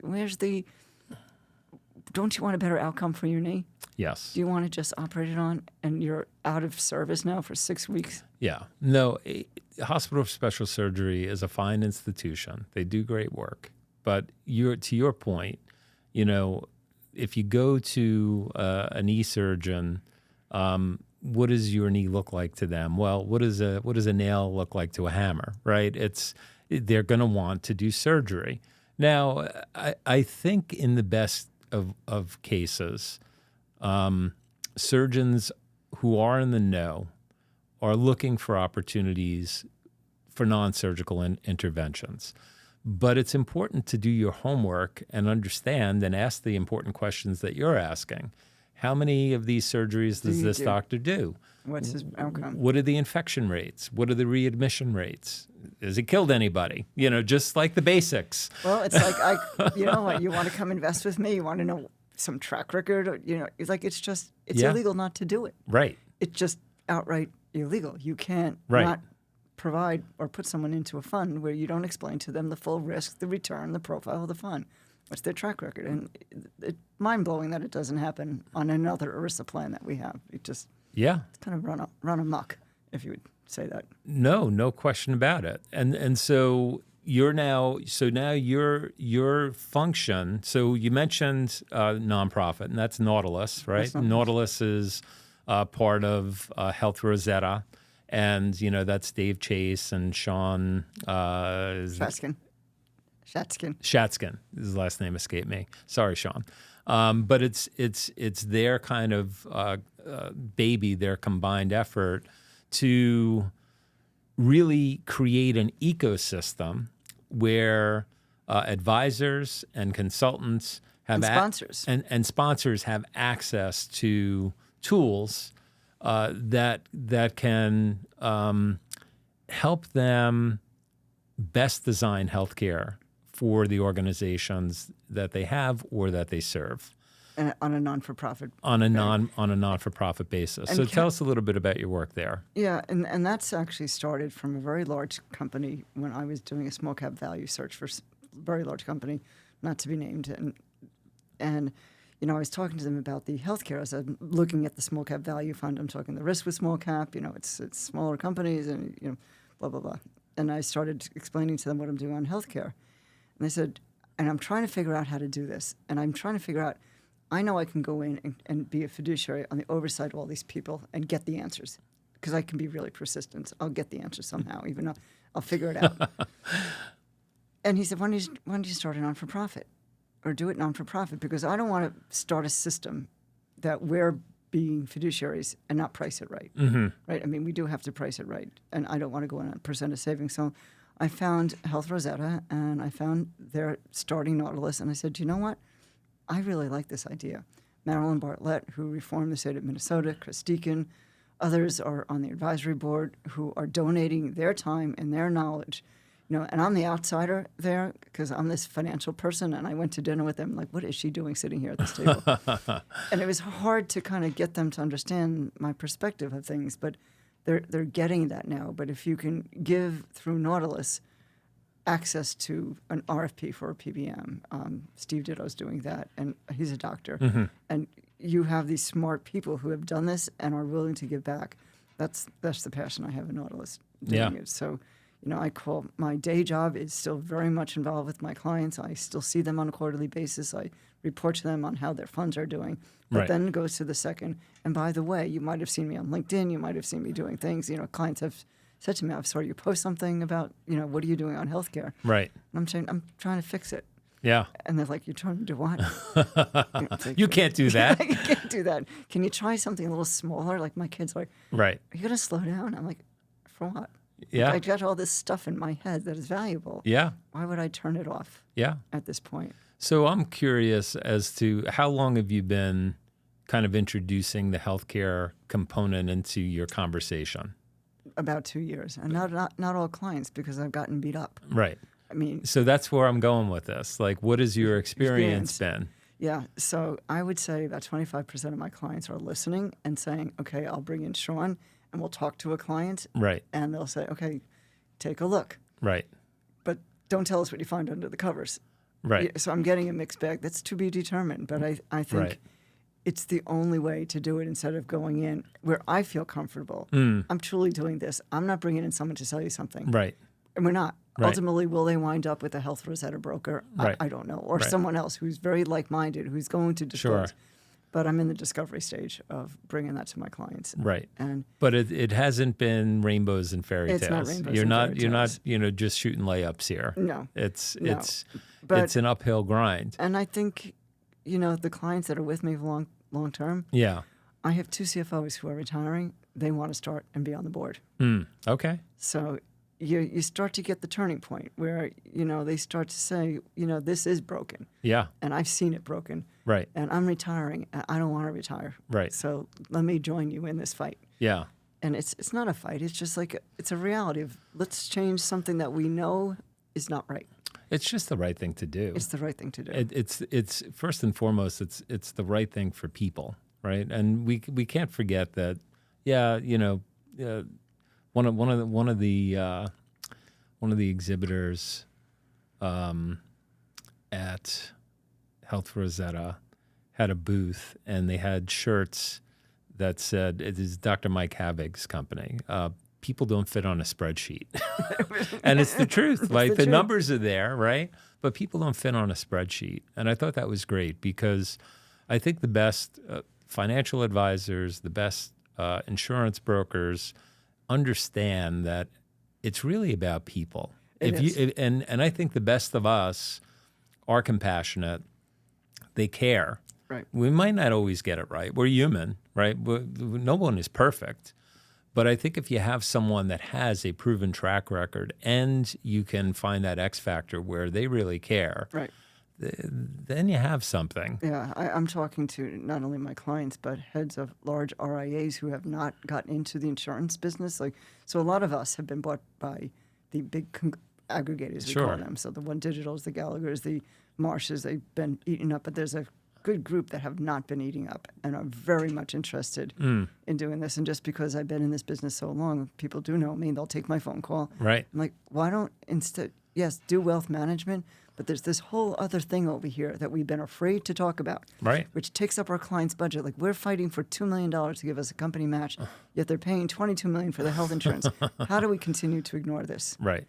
don't you want a better outcome for your knee? Yes. Do you want to just operate it on and you're out of service now for 6 weeks? Yeah. No, Hospital for Special Surgery is a fine institution. They do great work. But to your point, if you go to a knee surgeon, what does your knee look like to them? Well, what does a nail look like to a hammer, right? They're going to want to do surgery. Now, I think in the best of cases, surgeons who are in the know are looking for opportunities for non-surgical interventions. But it's important to do your homework and understand and ask the important questions that you're asking. How many of these surgeries does this doctor do? What's his outcome? What are the infection rates? What are the readmission rates? Has it killed anybody? Just like the basics. Well, it's like, you know what, you want to come invest with me? You want to know some track record? Or, it's like, it's illegal not to do it. Right. It's just outright illegal. You can't not provide or put someone into a fund where you don't explain to them the full risk, the return, the profile of the fund. What's their track record? And it's mind-blowing that it doesn't happen on another ERISA plan that we have. It's kind of run amok, if you would say that. No question about it. And so your function. So you mentioned nonprofit, and that's Nautilus, right? Nautilus is part of Health Rosetta. And, that's Dave Chase and Sean Shatskin. His last name escaped me. Sorry, Sean. But it's their kind of baby, their combined effort to really create an ecosystem where advisors and consultants have sponsors and sponsors have access to tools that can help them best design healthcare for the organizations that they have or that they serve. On a non-for-profit. On a non-for-profit basis. So tell us a little bit about your work there. Yeah, and that's actually started from a very large company when I was doing a small cap value search for a very large company, not to be named, and I was talking to them about the healthcare. As I'm looking at the small cap value fund, I'm talking the risk with small cap. It's smaller companies, and blah blah blah. And I started explaining to them what I'm doing on healthcare, and they said, and I'm trying to figure out how to do this, and I'm trying to figure out I know I can go in and be a fiduciary on the oversight of all these people and get the answers, because I can be really persistent. I'll get the answer somehow, even though I'll figure it out. And he said, why don't you start a non-for-profit or do it non-for-profit? Because I don't want to start a system that we're being fiduciaries and not price it right. Right? I mean, we do have to price it right, and I don't want to go on a percent of savings. So I found Health Rosetta, and I found their starting Nautilus, and I said, you know what? I really like this idea. Marilyn Bartlett, who reformed the state of Minnesota, Chris Deacon, others are on the advisory board who are donating their time and their knowledge. You know, and I'm the outsider there because I'm this financial person, and I went to dinner with them like, what is she doing sitting here at this table? And it was hard to kind of get them to understand my perspective of things, but they're getting that now. But if you can give through Nautilus access to an RFP for a PBM, Steve Ditto's doing that, and he's a doctor, and you have these smart people who have done this and are willing to give back. That's the passion I have in Nautilus doing it. So, you know, I call my day job is still very much involved with my clients. I still see them on a quarterly basis. I report to them on how their funds are doing. But then it goes to the second. And by the way, you might have seen me on LinkedIn. You might have seen me doing things. You know, clients have said to me, I saw you post something about, you know, what are you doing on healthcare? Right. And I'm saying, I'm trying to fix it. Yeah. And they're like, you're trying to do what? You can't do that. You can't do that. Can you try something a little smaller? Like my kids are like, Right. are you going to slow down? I'm like, for what? Yeah. I got all this stuff in my head that is valuable. Yeah. Why would I turn it off Yeah. at this point? So I'm curious as to how long have you been kind of introducing the healthcare component into your conversation? About 2 years. And not all clients, because I've gotten beat up. Right. I mean, So that's where I'm going with this. Like, what has your experience been? yeah. So I would say about 25% of my clients are listening and saying, okay, I'll bring in Sean and we'll talk to a client. Right. And they'll say, okay, take a look. Right. But don't tell us what you find under the covers. Right. So I'm getting a mixed bag. That's to be determined. But I think Right. it's the only way to do it instead of going in where I feel comfortable. I'm truly doing this. I'm not bringing in someone to sell you something. Right. And we're not. Right. Ultimately, will they wind up with a Health Rosetta broker? Right. I don't know. Or Right. someone else who's very like-minded, who's going to disclose. Sure. But I'm in the discovery stage of bringing that to my clients. Right. And But it hasn't been rainbows and fairy It's not tales. rainbows You're and not fairy you're not tales. just shooting layups here. no. It's No. But- it's an uphill grind. And I think, the clients that are with me long term, Yeah. I have 2 CFOs who are retiring. They want to start and be on the board. Okay. So you start to get the turning point where, they start to say, this is broken. Yeah. And I've seen it broken. Right. And I'm retiring. And I don't want to retire. Right. So let me join you in this fight. Yeah. And it's not a fight. It's just like it's a reality of let's change something that we know is not right. It's just the right thing to do. It's the right thing to do. It's first and foremost, it's the right thing for people, right? And we can't forget that. Yeah, one of the exhibitors at Health Rosetta had a booth, and they had shirts that said, "It is Dr. Mike Havig's company. People don't fit on a spreadsheet," and it's the truth. Like the truth. numbers are there, right? But people don't fit on a spreadsheet, and I thought that was great because I think the best financial advisors, the best insurance brokers understand that it's really about people. And I think the best of us are compassionate. They care. Right. We might not always get it right. We're human, right? No one is perfect. But I think if you have someone that has a proven track record and you can find that X factor where they really care, Right. then you have something. Yeah, I'm talking to not only my clients, but heads of large RIAs who have not gotten into the insurance business. So a lot of us have been bought by the big aggregators, we Sure. call them. So the One Digitals, the Gallaghers, the Marshes, they've been eaten up. But there's a good group that have not been eating up and are very much interested in doing this. And just because I've been in this business so long, people do know me. They'll take my phone call. Right. I'm like, why don't yes, do wealth management, but there's this whole other thing over here that we've been afraid to talk about, Right. which takes up our client's budget. Like we're fighting for $2 million to give us a company match, yet they're paying $22 million for the health insurance. How do we continue to ignore this? Right.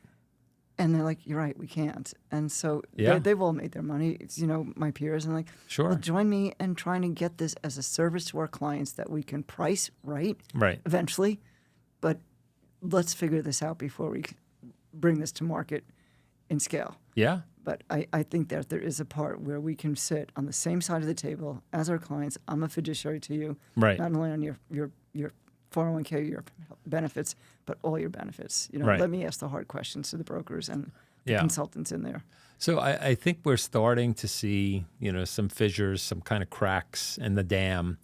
And they're like, you're right, we can't. And so Yeah. they've all made their money. It's, my peers, and like, Sure. well, join me in trying to get this as a service to our clients that we can price right eventually. But let's figure this out before we bring this to market in scale. Yeah. But I think that there is a part where we can sit on the same side of the table as our clients. I'm a fiduciary to you, Right. not only on your 401k, your benefits, but all your benefits. Right. Let me ask the hard questions to the brokers and the Yeah. consultants in there. So I think we're starting to see, some fissures, some kind of cracks in the dam.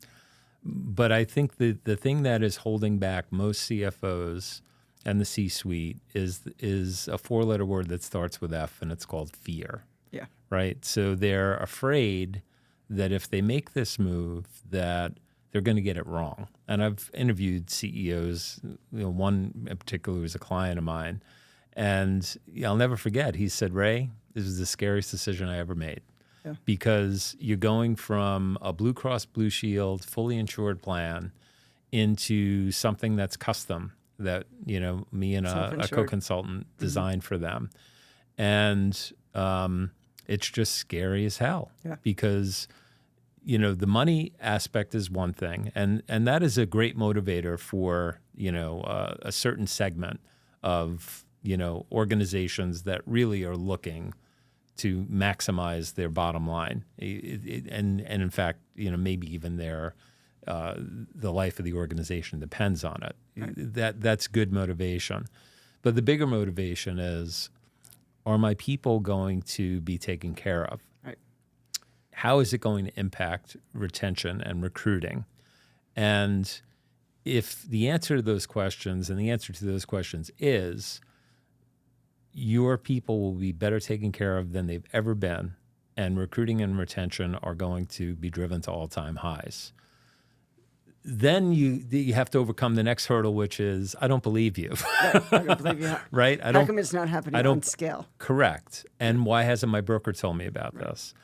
But I think the thing that is holding back most CFOs and the C-suite is a four-letter word that starts with F, and it's called fear. Yeah. Right? So they're afraid that if they make this move, that they're going to get it wrong. And I've interviewed CEOs, one in particular was a client of mine, and I'll never forget, he said, Ray, this was the scariest decision I ever made. Yeah. Because you're going from a Blue Cross Blue Shield fully insured plan into something that's custom that, me and a Self-insured. co-consultant designed for them. And it's just scary as hell because, the money aspect is one thing. And that is a great motivator for, a certain segment of, organizations that really are looking to maximize their bottom line, and in fact, maybe even the life of the organization depends on it. Right. That's good motivation, but the bigger motivation is: are my people going to be taken care of? Right. How is it going to impact retention and recruiting? And if the answer to those questions, and the answer to those questions is your people will be better taken care of than they've ever been, and recruiting and retention are going to be driven to all-time highs. Then you have to overcome the next hurdle, which is, I don't believe you. I don't believe you. Right? How come it's not happening on scale? Correct. And why hasn't my broker told me about this?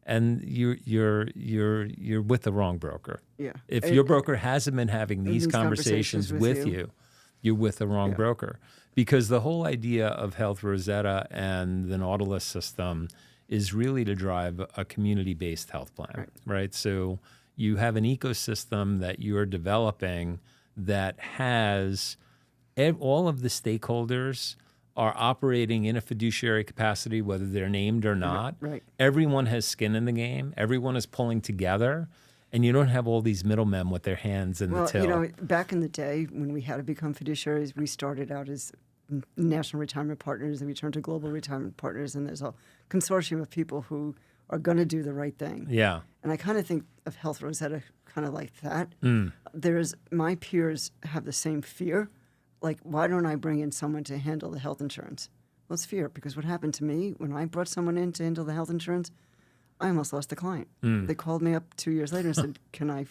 And you're with the wrong broker. Yeah. If your broker hasn't been having these conversations with you, you're with the wrong broker. Because the whole idea of Health Rosetta and the Nautilus system is really to drive a community-based health plan, right? So you have an ecosystem that you're developing that has all of the stakeholders are operating in a fiduciary capacity, whether they're named or not. Right. Everyone has skin in the game. Everyone is pulling together. And you don't have all these middlemen with their hands in the till. Back in the day when we had to become fiduciaries, we started out as National Retirement Partners, and we turned to Global Retirement Partners, and there's a consortium of people who are going to do the right thing. Yeah. And I kind of think of Health Rosetta kind of like that. Mm. My peers have the same fear. Like, why don't I bring in someone to handle the health insurance? Well, it's fear, because what happened to me when I brought someone in to handle the health insurance, I almost lost the client. Mm. They called me up 2 years later and said, "Can I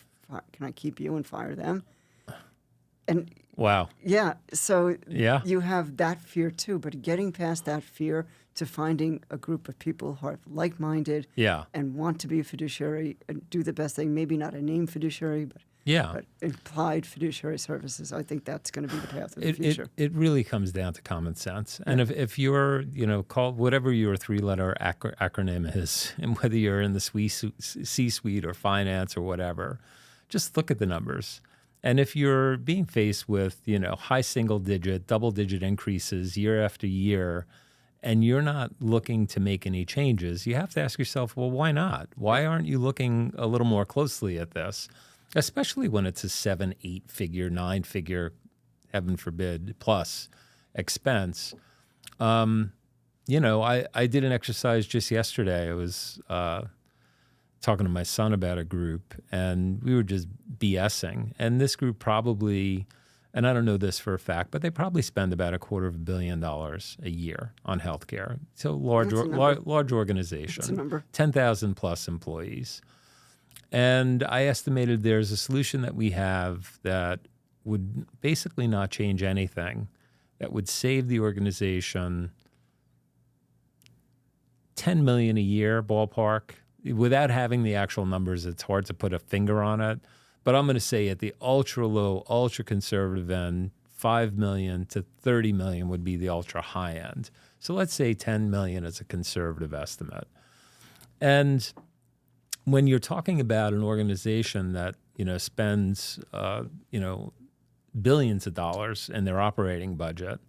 keep you and fire them?" And wow. Yeah, so Yeah. you have that fear too. But getting past that fear to finding a group of people who are like-minded and want to be a fiduciary and do the best thing, maybe not a named fiduciary, but implied fiduciary services, I think that's going to be the path of the future. It really comes down to common sense. And if you're, call whatever your three-letter acronym is, and whether you're in the C-suite or finance or whatever, just look at the numbers. And if you're being faced with, high single-digit, double-digit increases year after year, and you're not looking to make any changes, you have to ask yourself, well, why not? Why aren't you looking a little more closely at this? Especially when it's a 7, 8-figure, 9-figure, heaven forbid, plus expense. I did an exercise just yesterday. I was talking to my son about a group, and we were just BSing. And this group probably, and I don't know this for a fact, but they probably spend about $250 million a year on healthcare. So large organization. That's a number. 10,000 plus employees. And I estimated there's a solution that we have that would basically not change anything, that would save the organization $10 million a year, ballpark. Without having the actual numbers, it's hard to put a finger on it. But I'm going to say at the ultra low, ultra conservative end, $5 million to $30 million would be the ultra high end. So let's say $10 million is a conservative estimate. And when you're talking about an organization that, spends, billions of dollars in their operating budget,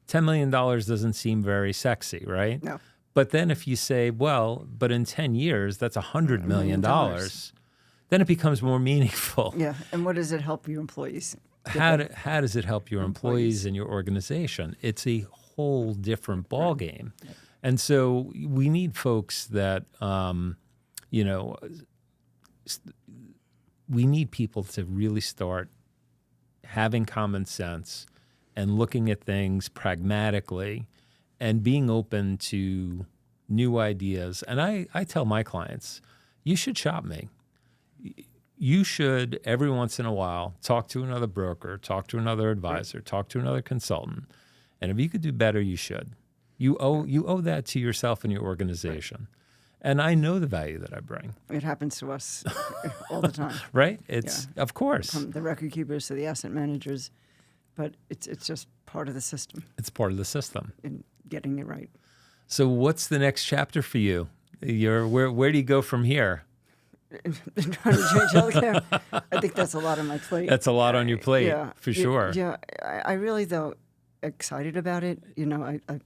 $10 million doesn't seem very sexy, right? No. But then if you say, well, but in 10 years, that's $100 million, then it becomes more meaningful. Yeah. And what does it help your employees? How does it help your employees and your organization? It's a whole different ballgame. Right. And so we need folks that, we need people to really start having common sense and looking at things pragmatically and being open to new ideas. And I tell my clients, you should shop me. You should, every once in a while, talk to another broker, talk to another advisor, talk to another consultant. And if you could do better, you should. You owe that to yourself and your organization. And I know the value that I bring. It happens to us all the time. Right? It's, of course. From the record keepers to the asset managers. But it's just part of the system. It's part of the system. In getting it right. So what's the next chapter for you? Where do you go from here? Trying to change healthcare. I think that's a lot on my plate. That's a lot on your plate, for sure. Yeah, I really, though, excited about it.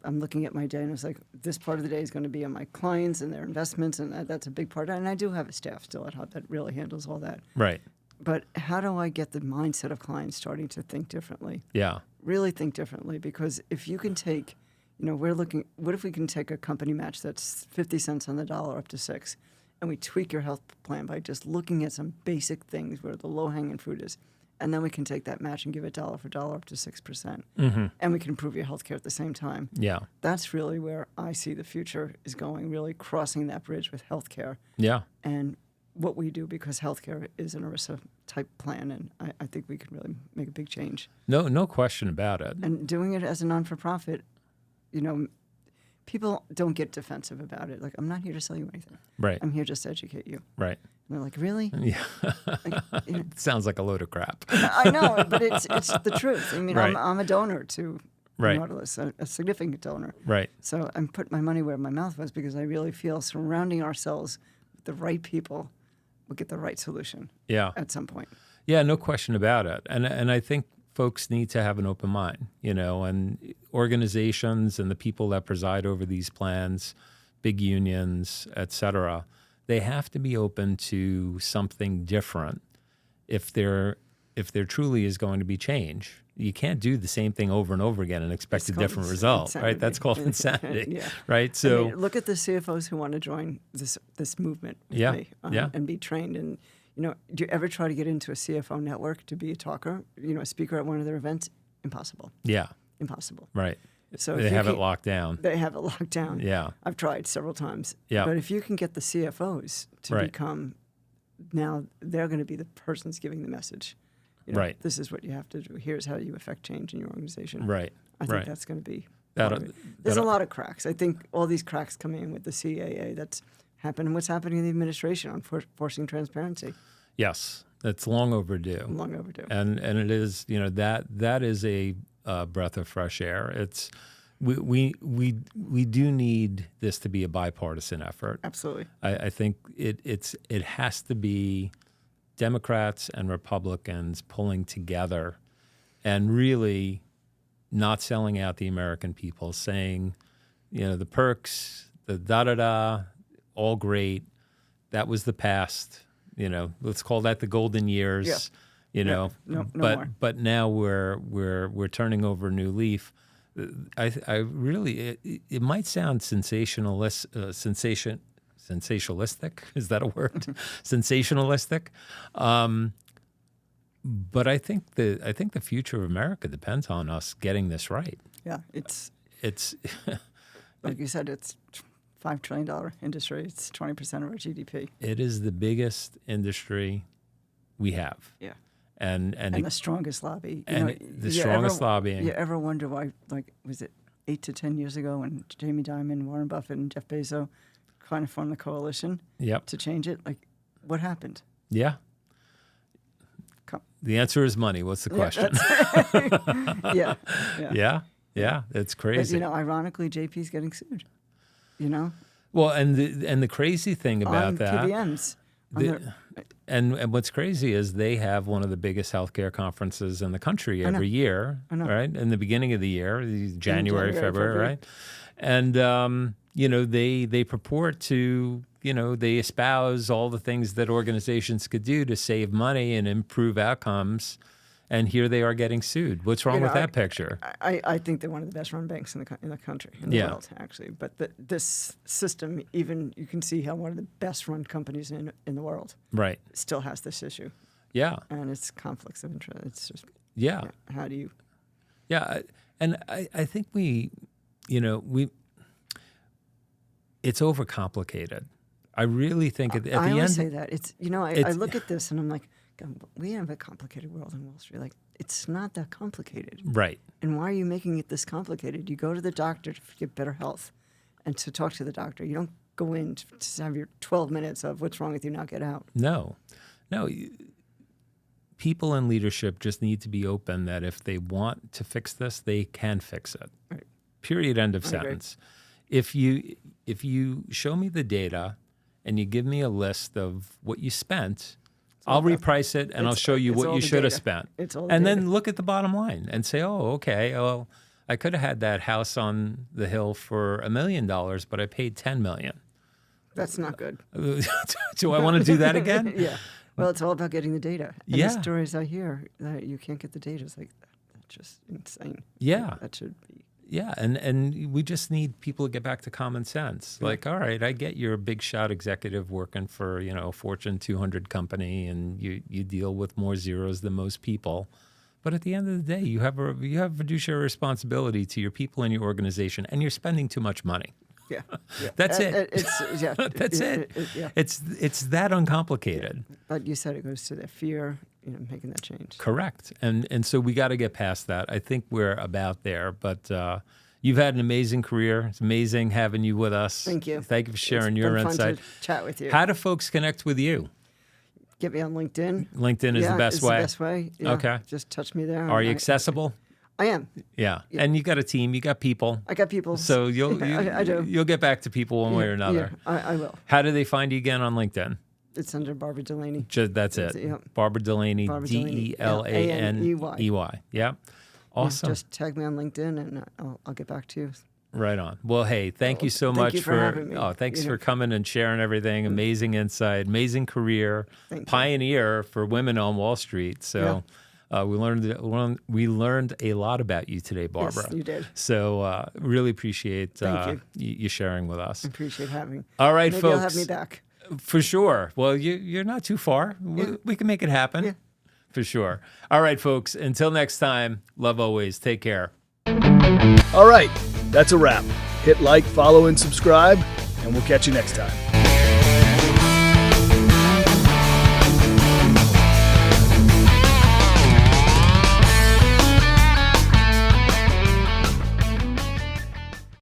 I'm looking at my day and I was like, this part of the day is going to be on my clients and their investments, and that's a big part. And I do have a staff still at Hub that really handles all that. Right. But how do I get the mindset of clients starting to think differently? Yeah. Really think differently, because if you can take, what if we can take a company match that's 50 cents on the dollar up to 6, and we tweak your health plan by just looking at some basic things where the low-hanging fruit is, and then we can take that match and give it dollar for dollar up to 6%, and we can improve your health care at the same time. Yeah. That's really where I see the future is going, really crossing that bridge with health care. Yeah. And what we do, because healthcare is an ERISA type plan, and I think we can really make a big change. No question about it. And doing it as a non-for-profit, people don't get defensive about it. Like, I'm not here to sell you anything. Right. I'm here just to educate you. Right. And they're like, really? Yeah. It sounds like a load of crap. I know, but it's the truth. I mean, right. I'm a donor to Nautilus, a significant donor. Right. So I'm putting my money where my mouth was, because I really feel surrounding ourselves with the right people will get the right solution at some point. Yeah, no question about it. And I think folks need to have an open mind, and organizations and the people that preside over these plans, big unions, et cetera, they have to be open to something different if there truly is going to be change. You can't do the same thing over and over again and expect a different result, insanity. Right? That's called insanity, yeah. Right? So look at the CFOs who want to join this movement with me and be trained. And do you ever try to get into a CFO network to be a talker, a speaker at one of their events? Impossible. Yeah. Impossible. Right. So they have it locked down. They have it locked down. Yeah. I've tried several times. Yeah. But if you can get the CFOs to become, now they're going to be the persons giving the message. Right. This is what you have to do. Here's how you affect change in your organization. Right. I think that's going to be There's a lot of cracks. I think all these cracks coming in with the CAA that's happened, and what's happening in the administration on forcing transparency. Yes. It's long overdue. Long overdue. And it is, that is a breath of fresh air. It's we do need this to be a bipartisan effort. Absolutely. I think it has to be Democrats and Republicans pulling together and really not selling out the American people, saying, the perks, the da-da-da, all great. That was the past. Let's call that the golden years. Yeah. No more. But now we're turning over a new leaf. I really it might sound sensationalistic. Is that a word? Sensationalistic. But I think the future of America depends on us getting this right. Yeah, it's like you said, it's $5 trillion industry. It's 20% of our GDP. It is the biggest industry we have. Yeah. And the strongest lobby. The strongest lobbying. You ever wonder why, was it 8 to 10 years ago when Jamie Dimon, Warren Buffett, and Jeff Bezos kind of formed the coalition to change it? What happened? Yeah. The answer is money. What's the question? Yeah. Yeah. It's But, crazy. ironically, JP's getting sued. Well, and the crazy thing about on that, PBMs. and what's crazy is they have one of the biggest healthcare conferences in the country every year, right? In the beginning of the year, January, February, right? And they purport to, they espouse all the things that organizations could do to save money and improve outcomes. And here they are getting sued. What's wrong with that picture? I think they're one of the best run banks in the country, in the world, actually. But this system, even you can see how one of the best run companies in the world still has this issue. Yeah. And it's conflicts of interest. It's just, how do you? Yeah. And I think it's overcomplicated. I really think at the end. I always say that. It's, I look at this and I'm like, God, we have a complicated world in Wall Street. Like, it's not that complicated. Right. And why are you making it this complicated? You go to the doctor to get better health and to talk to the doctor. You don't go in to have your 12 minutes of what's wrong with you, now get out. No. People in leadership just need to be open that if they want to fix this, they can fix it. Right. Period. End of sentence. If you show me the data and you give me a list of what you spent, I'll reprice it and I'll show you what you should have spent. And then look at the bottom line and say, oh, okay, well, I could have had that house on the hill for $1 million, but I paid $10 million. That's not good. Do I want to do that again? Yeah. Well, it's all about getting the data. And the stories I hear that you can't get the data, it's like, that's just insane. Yeah. That should be. Yeah, and we just need people to get back to common sense. Like, all right, I get you're a big shot executive working for, a Fortune 200 company, and you deal with more zeros than most people. But at the end of the day, you have fiduciary responsibility to your people and your organization, and you're spending too much money. Yeah. That's it. That's it. It's that uncomplicated. But you said it goes to the fear, making that change. Correct. And so we got to get past that. I think we're about there. But you've had an amazing career. It's amazing having you with us. Thank you. Thank you for sharing your fun insight. To chat with you. How do folks connect with you? Get me on LinkedIn. LinkedIn is the best way? the best way. Yeah. Okay. Just touch me there. Are you accessible? I am. Yeah. And you got a team. You got people. I got people. So I do. You'll get back to people one way or another. Yeah, I will. How do they find you again on LinkedIn? It's under Barbara Delaney. That's it. Yeah. Barbara Delaney, Delaney. Yeah. Awesome. Just tag me on LinkedIn and I'll get back to you. Right on. Well, hey, thank you so much for having me. Thanks for coming and sharing everything. Amazing insight, amazing career, pioneer for women on Wall Street. So we learned a lot about you today, Barbara. Yes, you did. So really appreciate you sharing with us. I appreciate having me. All right, Maybe folks. You'll have me back. For sure. Well, you're not too far. We can make it happen. Yeah. For sure. All right, folks. Until next time, love always. Take care. All right, that's a wrap. Hit like, follow, and subscribe, and we'll catch you next time.